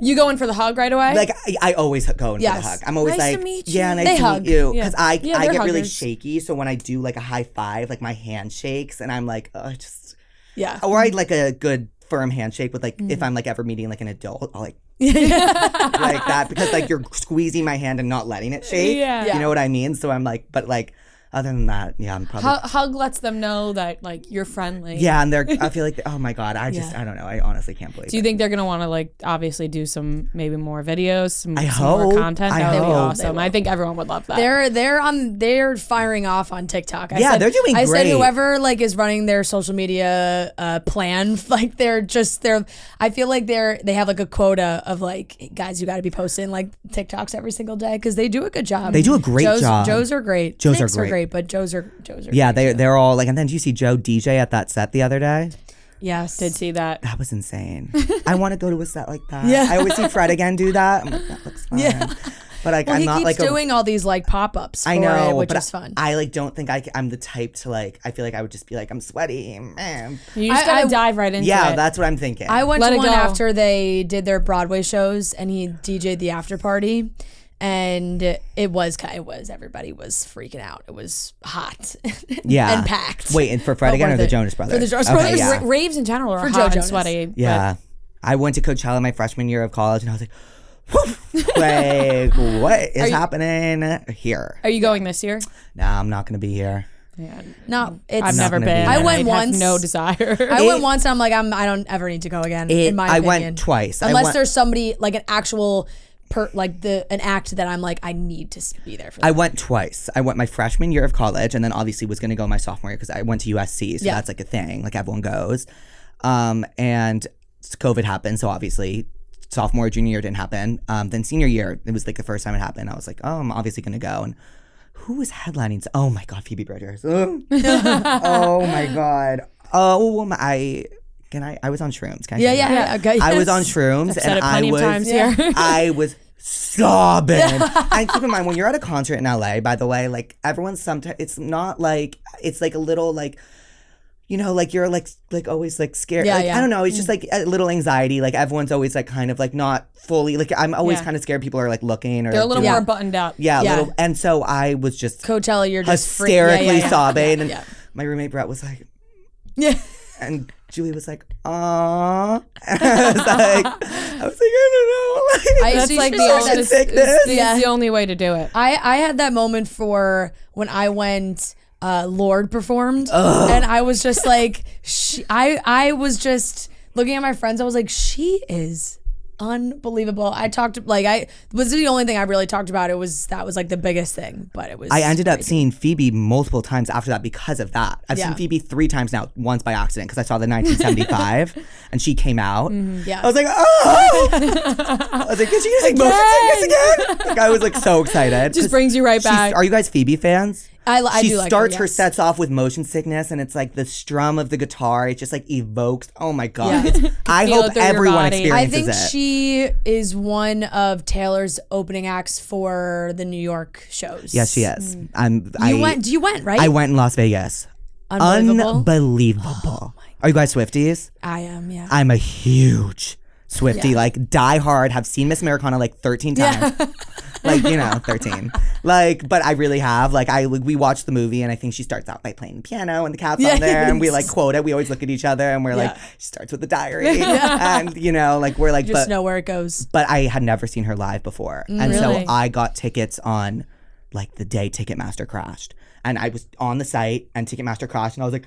you go in for the hug right away? Like I always go in for the hug. I'm always nice like, to meet you. Yeah, nice They to hug. meet you. Because I get huggers. really shaky, so when I do like a high five, like my hand shakes, and I'm like, oh, just Or I like a good firm handshake with like if I'm like ever meeting like an adult, I'll like like that, because like you're squeezing my hand and not letting it shake. You know what I mean? So I'm like, but like other than that, yeah, I'm probably hug lets them know that like you're friendly. Yeah, and I feel like, oh my God, I don't know. I honestly can't believe. Do you think they're gonna want to like obviously do some maybe more videos, some more content? That would be hope. awesome. I think everyone would love that. They're firing off on TikTok. They're doing great. I said whoever like is running their social media plan, like they're I feel like they have like a quota of like, hey, guys, you got to be posting like TikToks every single day, because they do a good job. They do a great job. Joe's are great. Joe's Nick's are great. But Joe's are yeah, great. they're all like. And then did you see Joe DJ at that set the other day? Yes, did see that. That was insane. I want to go to a set like that. Yeah. I always see Fred again do that. I'm like, that looks fun. Yeah. But like, well, I'm not he keeps like doing all these like pop-ups. I know, which but is fun. I like don't think I'm the type to like. I feel like I would just be like, I'm sweaty, man. You just gotta dive right into it. Yeah, that's what I'm thinking. I went Let to it one go. after they did their Broadway shows, and he DJ'd the after party, and everybody was freaking out. It was hot, and packed. Wait, and for Fred again or the Jonas Brothers? For the Jonas Okay, Brothers. yeah. Raves in general are For hot Joe and Jonas. sweaty. Yeah, I went to Coachella my freshman year of college, and I was like, whew, like, what is happening here? Are you going this year? Nah, I'm not gonna be here. Yeah. No, I've never gonna been. be. I went have once. No desire. I went once, and I'm like, I don't ever need to go again. In my opinion, I went twice. Unless there's somebody like an actual. An act that I'm like, I need to be there for that. I went twice. I went my freshman year of college, and then obviously was going to go my sophomore year because I went to USC, so that's like a thing, like everyone goes. And COVID happened, so obviously sophomore, junior year didn't happen. Then senior year, it was like the first time it happened. I was like, oh, I'm obviously going to go. And who was headlining? Oh my God, Phoebe Bridgers. Oh my God. I was on shrooms. Can I say that? Yeah. Okay, I was yes. on shrooms, I've said and it plenty of times here. I was sobbing. And keep in mind, when you're at a concert in LA, by the way, like everyone's sometimes, it's not like, it's like a little like, you know, like you're like always like scared. Yeah, like, yeah. I don't know. It's just like a little anxiety. Like everyone's always like kind of like not fully, like I'm always kind of scared people are like looking or They're a like, little more buttoned up. yeah, a little. And so I was just Coachella, you're just hysterically sobbing. Yeah, and yeah. my roommate Brett was like, Yeah. and Julie was like, "Aww," and I was like, I don't know. That's see, like she the said oldest. sickness. It's the only way to do it. I had that moment for when I went. Lord performed, and I was just like, I was just looking at my friends. I was like, she is unbelievable. I was the only thing I really talked about. That was like the biggest thing, but it was. I ended up crazy. seeing Phoebe multiple times after that because of that. I've seen Phoebe 3 times now, once by accident because I saw the 1975 and she came out. Yeah. I was like, oh! I was like, is she using motion sickness again? Like, I was like so excited. Just brings you right back. Are you guys Phoebe fans? I she do like starts her, her yes. sets off with motion sickness, and it's like the strum of the guitar. It just like evokes. Oh my God! Yeah. I Feel hope it through your everyone body. I experiences think it. she is one of Taylor's opening acts for the New York shows. Yes, she is. You went, right? I went in Las Vegas. Unbelievable. Unbelievable. Are you guys Swifties? I am, yeah. I'm a huge Swiftie, Yeah. like die hard. Have seen Miss Americana like 13 times. like 13. Like, but I really have. Like, we watched the movie, and I think she starts out by playing the piano, and the cat's on there, and we like quote it. We always look at each other, and we're like, she starts with the diary, and like we're like, just know where it goes. But I had never seen her live before, and so I got tickets on like the day Ticketmaster crashed, and I was on the site, and Ticketmaster crashed, and I was like,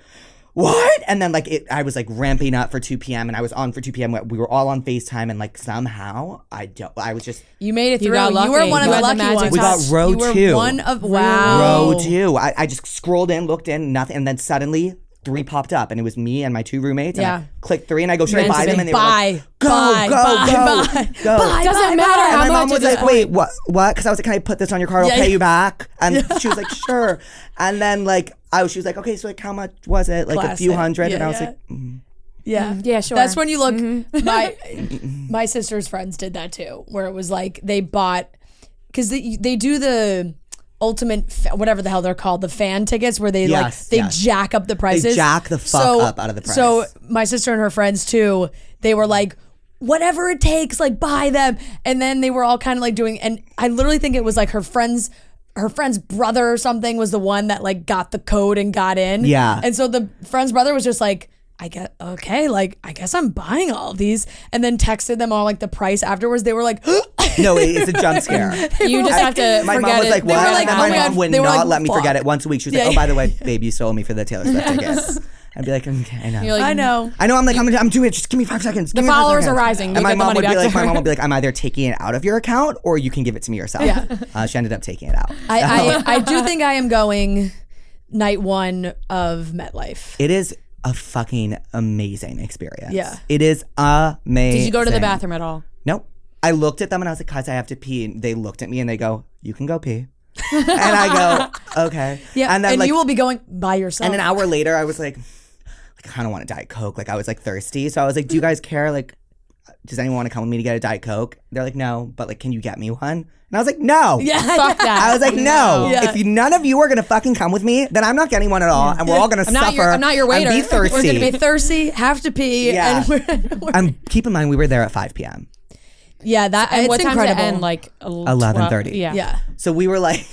what? And then like I was like ramping up for 2 p.m. and I was on for 2 p.m. We were all on FaceTime, and like somehow I was just. You made it through. You were one of the lucky ones. We got row 2. You were one of row 2. I just scrolled in, looked in, nothing, and then suddenly 3 popped up, and it was me and my 2 roommates. And I clicked 3, and I go, should I buy them? And they were like, go. Doesn't matter how much. My mom was like, wait, what? Because I was like, can I put this on your card? I'll pay you back. And she was like, sure. And then like she was like, okay, so like how much was it? Like a few hundred. And I was like, yeah, sure. That's when you look. My sister's friends did that too, where it was like they bought, because they do the ultimate whatever the hell they're called, the fan tickets, where they jack up the prices. They jack the fuck up out of the price. So my sister and her friends too, they were like, whatever it takes, like buy them. And then they were all kind of like doing, and I literally think it was like her friend's brother or something was the one that like got the code and got in. Yeah. And so the friend's brother was just like, I guess I'm buying all of these, and then texted them all like the price afterwards. They were like, no, it's a jump scare. You just have to my forget mom was it. like, what? Like, and then my mom would not let me fuck. forget it once a week. She was like, oh, by the way, babe, you sold me for the Taylor Swift tickets. I'd be like, okay, I know. You're like, I know. I'm like, I'm doing it. Just give me 5 seconds. The followers are rising. And my mom would be like, I'm either taking it out of your account or you can give it to me yourself. Yeah. She ended up taking it out. I do think I am going night 1 of MetLife. It is a fucking amazing experience. Yeah. It is amazing. Did you go to the bathroom at all? Nope. I looked at them and I was like, guys, I have to pee. And they looked at me and they go, you can go pee. And I go, okay. Yeah. And then and like, you will be going by yourself. And an hour later, I was like I kind of want a Diet Coke. Like I was like thirsty. So I was like, do you guys care? Like, does anyone want to come with me to get a Diet Coke? They're like, no, but like, can you get me one? And I was like, no. Yeah. Fuck that. I was like, no. Yeah. If none of you are going to fucking come with me, then I'm not getting one at all. And we're all going to suffer. I'm not your waiter. And be thirsty. We're going to be thirsty, have to pee. Yeah. And keep in mind, we were there at 5 p.m. Yeah, and what it's time incredible. to end? Like 11:30. Yeah. So we were like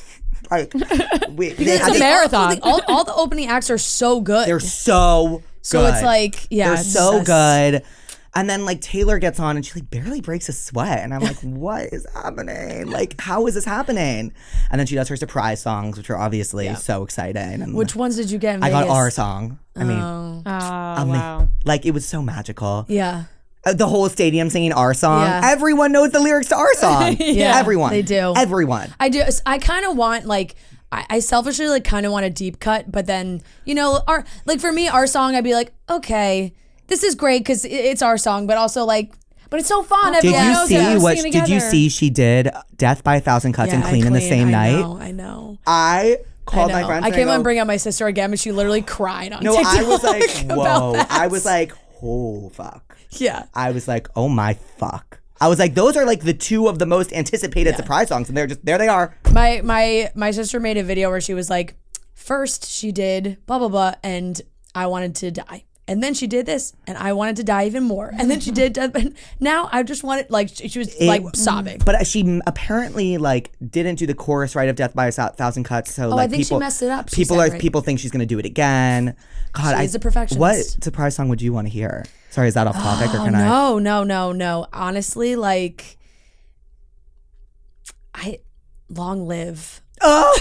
It's a marathon. All the opening acts are so good. They're so good. So it's like, They're so good. And then like Taylor gets on and she like barely breaks a sweat. And I'm like, what is happening? Like, how is this happening? And then she does her surprise songs, which are obviously so exciting. And which ones did you get in I Vegas? got our song. I mean, wow. like it was so magical. Yeah. The whole stadium singing our song. Yeah. Everyone knows the lyrics to our song. Yeah, Everyone. they do. Everyone. I do. I kind of want like, I selfishly like kind of want a deep cut, but then, our, like for me, our song, I'd be like, okay, this is great because it's our song, but also like, but it's so fun. Did you see she did Death by a Thousand Cuts and Clean in the same night? I know. I called my friends. I came on and bring up my sister again, but she literally cried on TikTok. I was like, whoa. I was like, oh, fuck. Yeah. I was like, oh my fuck. I was like, those are like the 2 of the most anticipated surprise songs, and they're just, there they are. My sister made a video where she was like, first she did blah, blah, blah, and I wanted to die. And then she did this, and I wanted to die even more. And then she did, and now I just wanted, like, she was like sobbing. But she apparently like didn't do the chorus right of Death by a Thousand Cuts. So like I think she messed it up. People think she's gonna do it again. God, she's a perfectionist. What surprise song would you want to hear? Sorry, is that off topic or can I? No. Honestly, like, Long Live. Oh.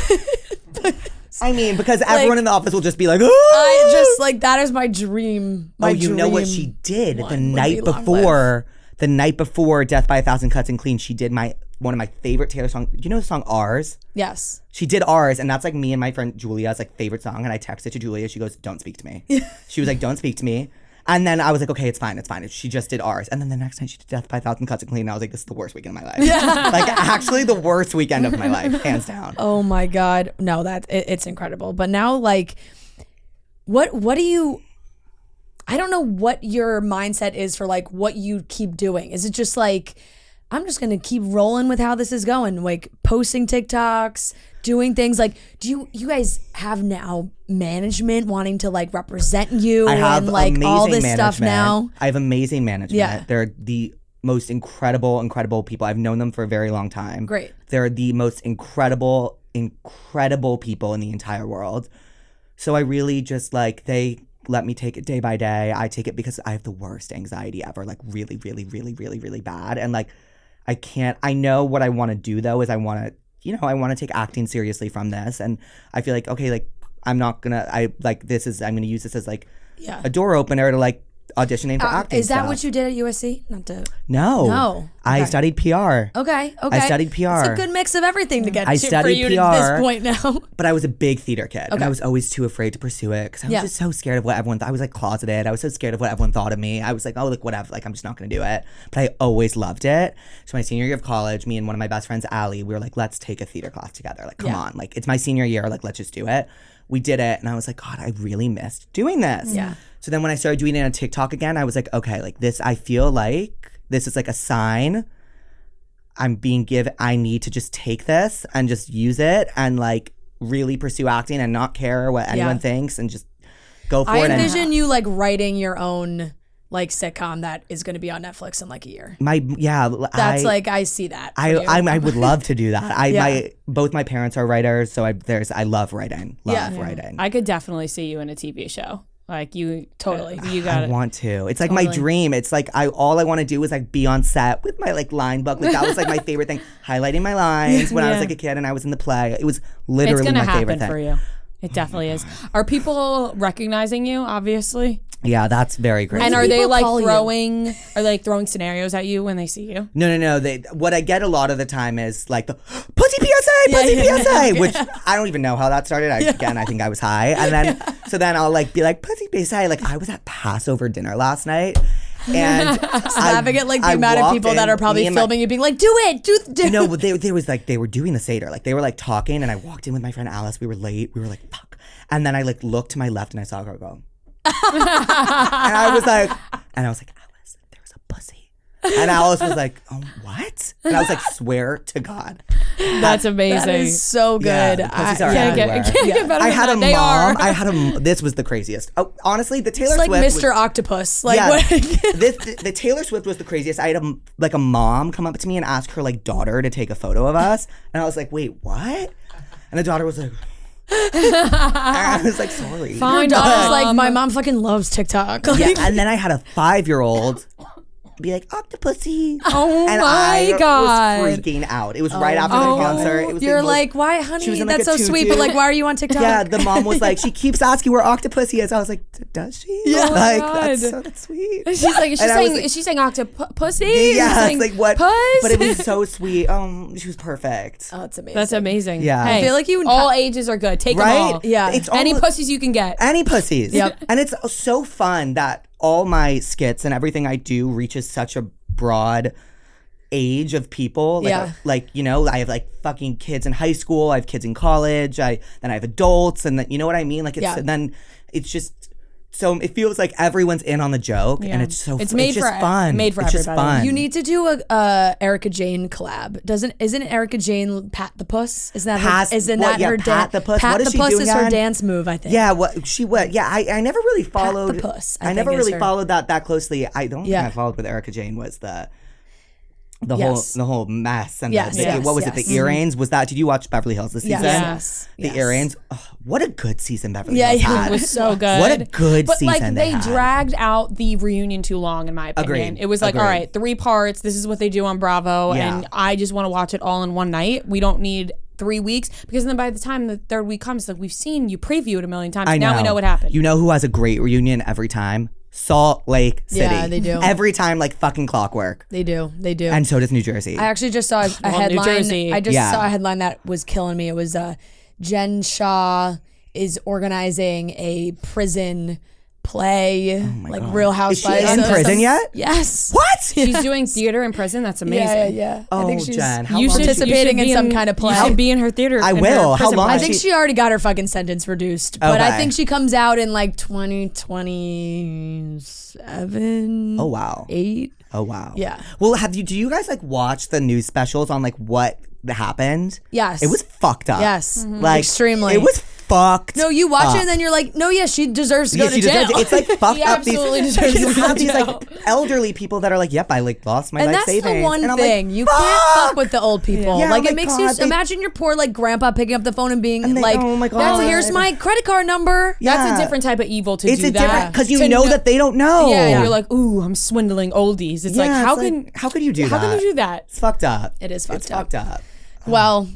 I mean, because everyone in the office will just be like, oh! I just like, that is my dream. You know what she did the night before? The night before Death by a Thousand Cuts and Clean, she did one of my favorite Taylor songs. Do you know the song Ours? Yes. She did Ours, and that's like me and my friend Julia's like favorite song. And I texted to Julia. She goes, "Don't speak to me." She was like, "Don't speak to me." And then I was like, okay, it's fine. She just did Ours. And then the next night she did Death by a Thousand Cuts and Clean. And I was like, this is the worst weekend of my life. Yeah. Like, actually the worst weekend of my life, hands down. Oh my God. No, it's incredible. But now, like, what do you, I don't know what your mindset is for like what you keep doing. Is it just like, I'm just going to keep rolling with how this is going, like posting TikToks, doing things like, do you guys have now management wanting to like represent you I have and like all this management. stuff now? I have amazing management. Yeah. They're the most incredible people. I've known them for a very long time. Great. They're the most incredible people in the entire world. So I really just like, they let me take it day by day. I take it because I have the worst anxiety ever, like really, really, really, really, really bad. And like, I know what I want to do though, is I want to take acting seriously from this. And I feel like, okay, like I'm going to use this as like a door opener to like auditioning for acting Is that stuff. what you did at USC? No. I studied PR. Okay. I studied PR. It's a good mix of everything to get I for studied you PR, to this point now. But I was a big theater kid, and I was always too afraid to pursue it because I was just so scared of what everyone thought. I was like closeted. I was so scared of what everyone thought of me. I was like, oh, like whatever, like I'm just not going to do it. But I always loved it. So my senior year of college, me and one of my best friends, Allie, we were like, let's take a theater class together. Like, come on, like it's my senior year, like let's just do it. We did it, and I was like, God, I really missed doing this. Yeah. So then when I started doing it on TikTok again, I was like, okay, like this, I feel like this is like a sign I'm being given. I need to just take this and just use it and like really pursue acting and not care what anyone thinks and just go for it. I envision you like writing your own like sitcom that is going to be on Netflix in like a year. I see that. I would love to do that. Both my parents are writers, so I love writing. Writing. I could definitely see you in a TV show. Like you totally. You got it. I want to. It's like my dream. It's like all I want to do is like be on set with my like line book. Like that was like my favorite thing. Highlighting my lines when I was like a kid and I was in the play. It was literally my favorite thing. It's gonna happen for you. It definitely is. Are people recognizing you? Obviously. Yeah, that's very great. And are they like throwing scenarios at you when they see you? No. What I get a lot of the time is like the pussy PSA, which I don't even know how that started. I think I was high, and then so then I'll like be like pussy PSA. Like I was at Passover dinner last night. And laughing at like the amount of people that are probably filming you being like, do it. They was like, they were doing the Seder. Like they were like talking, and I walked in with my friend Alice. We were late. We were like, fuck. And then I like looked to my left and I saw her go. and I was like, Alice, there's a pussy. And Alice was like, oh, what? And I was like, swear to God. That's amazing. That is so good. Yeah, pussies are everywhere. I had a mom. This was the craziest. Oh, honestly, the Taylor Swift. Swift. It's like Mr. Octopus. Like, the Taylor Swift was the craziest. I had a mom come up to me and ask her like daughter to take a photo of us. And I was like, wait, what? And the daughter was like, and I was like, sorry. Fine, daughter's like, my mom fucking loves TikTok. And then I had a 5-year-old be like, Octopussy. Oh and my God. was freaking out. It was right after the concert. It was You're like, why, honey? She was in, That's like, so sweet, but like, why are you on TikTok? Yeah, the mom was like, she keeps asking where Octopussy is. I was like, does she? Yeah. Like, God. that's sweet. She's like, is she saying Octopussy? Yeah, it's like what? Puss? But it was so sweet. She was perfect. Oh, it's amazing. That's amazing. Yeah. Hey, I feel like all ages are good. Take them all. Yeah. It's any pussies you can get. Any pussies. Yep. And it's so fun that all my skits and everything I do reaches such a broad age of people. Like, you know, I have like fucking kids in high school. I have kids in college. Then I have adults, and then, you know what I mean? Like, and then it's just. So it feels like everyone's in on the joke, and it's so it's made it's for just fun. Made for it's everybody. Just fun. You need to do a Erica Jane collab. Isn't Erica Jane Pat the Puss? Isn't that her Pat the Puss? Pat what is the she Puss doing is her dance move, I think. Yeah, I never really followed Pat the Puss. I never really followed that closely. I don't think I followed with Erica Jane was the whole mess and what was it? The earrings? Was that? Did you watch Beverly Hills this season? Yes. The earrings. Oh, what a good season Beverly Hills had. It was so good. What a good season like they had. dragged out the reunion too long, in my opinion. Agreed. It was like, all right, 3 parts. This is what they do on Bravo, and I just want to watch it all in one night. We don't need 3 weeks, because then by the time the 3rd week comes, like we've seen you preview it a million times. Now we know what happened. You know who has a great reunion every time? Salt Lake City. Yeah, they do. Every time, like fucking clockwork. They do. And so does New Jersey. I actually just saw a headline. New Jersey. I just saw a headline that was killing me. It was Jen Shah is organizing a prison play, like God. Real Housewives. Is she in prison yet? Yes. What? She's doing theater in prison. That's amazing. Yeah. Oh, I think she's Jen, participating in some kind of play. You should be in her theater. I will. How long? I think she already got her fucking sentence reduced, but I think she comes out in like 2027. Oh wow. 8. Oh wow. Yeah. Well, do you guys like watch the news specials on like what happened? Yes. It was fucked up. Yes. Like extremely. It was fucked. No, you watch it and then you're like, no, yeah, she deserves to go to jail. It's like fucked He up. absolutely These, deserves to you go have to these jail. like elderly people that are like, yep, I like lost my And life that's savings. the one and I'm thing. like, You can't fuck with the old people. Yeah, like, oh it my makes God, you imagine your poor like grandpa picking up the phone and being they- like, oh my God. here's my credit card number. Yeah. That's a different type of evil to It's do a different that. because you To know that they don't know. Yeah, you're like, ooh, I'm swindling oldies. It's like, Yeah, how it's can like, how could you do how that? can you do that? It's fucked up. It is It's fucked up. fucked up. Well,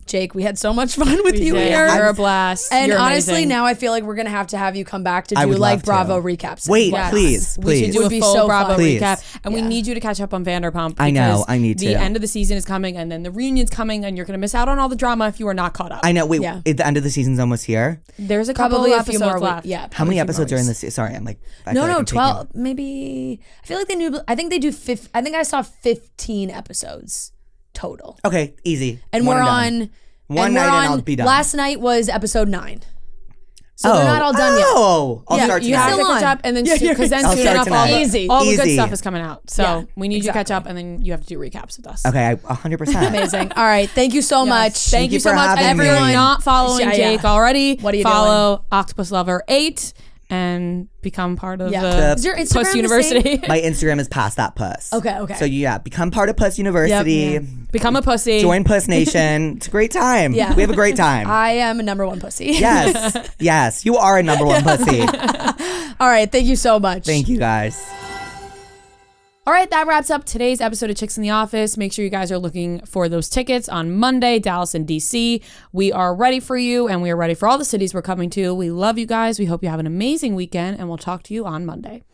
Jake, we had so much fun with you Yeah, here. you're a blast. And You're honestly, amazing. now I feel like we're gonna have to come back to I do would like love to. Bravo recaps. Wait, Yes. please, We should please. do Would a be full so Bravo fun. Please. recap, and we Yeah. need you to catch up on Vanderpump. I know, because I need the to. end of the season is coming, and then the reunion's coming, and you're gonna miss out on all the drama if you are not caught up. I know. Wait, Yeah. the end of the season's almost here. There's a couple Probably of a few episodes more left. weeks. Yeah. How many probably a few episodes more are in weeks. this? Sorry, I'm like. I No, feel like no, I'm taking- 12. Maybe. I feel like I think they do. I think I saw 15 episodes total. Okay, easy. And One we're done. on. One and night we're and on, I'll be done. Last night was episode 9. So they're not all done yet. Oh, I'll Yeah, start You tonight. have to Still catch on. up, and then Yeah, because then I'll soon start enough all tonight. Easy. the good Easy. stuff is coming out. So Yeah, we need you to catch exactly. up, and then you have to do recaps with us. Okay, 100%. Amazing. All right. Thank you so much. Thank you so for much, having everyone. me. Not following Yeah, yeah. Jake already. What are you Follow Octopusslover8 and become part of Yeah. Is your the Instagram Puss the University. My Instagram is past that puss. Okay. So yeah, become part of Puss University. Become a pussy. Join Puss Nation. It's a great time. Yeah. We have a great time. I am a number one pussy. Yes, you are a number one pussy. All right. Thank you so much. Thank you guys. All right, that wraps up today's episode of Chicks in the Office. Make sure you guys are looking for those tickets on Monday, Dallas and DC. We are ready for you, and we are ready for all the cities we're coming to. We love you guys. We hope you have an amazing weekend, and we'll talk to you on Monday.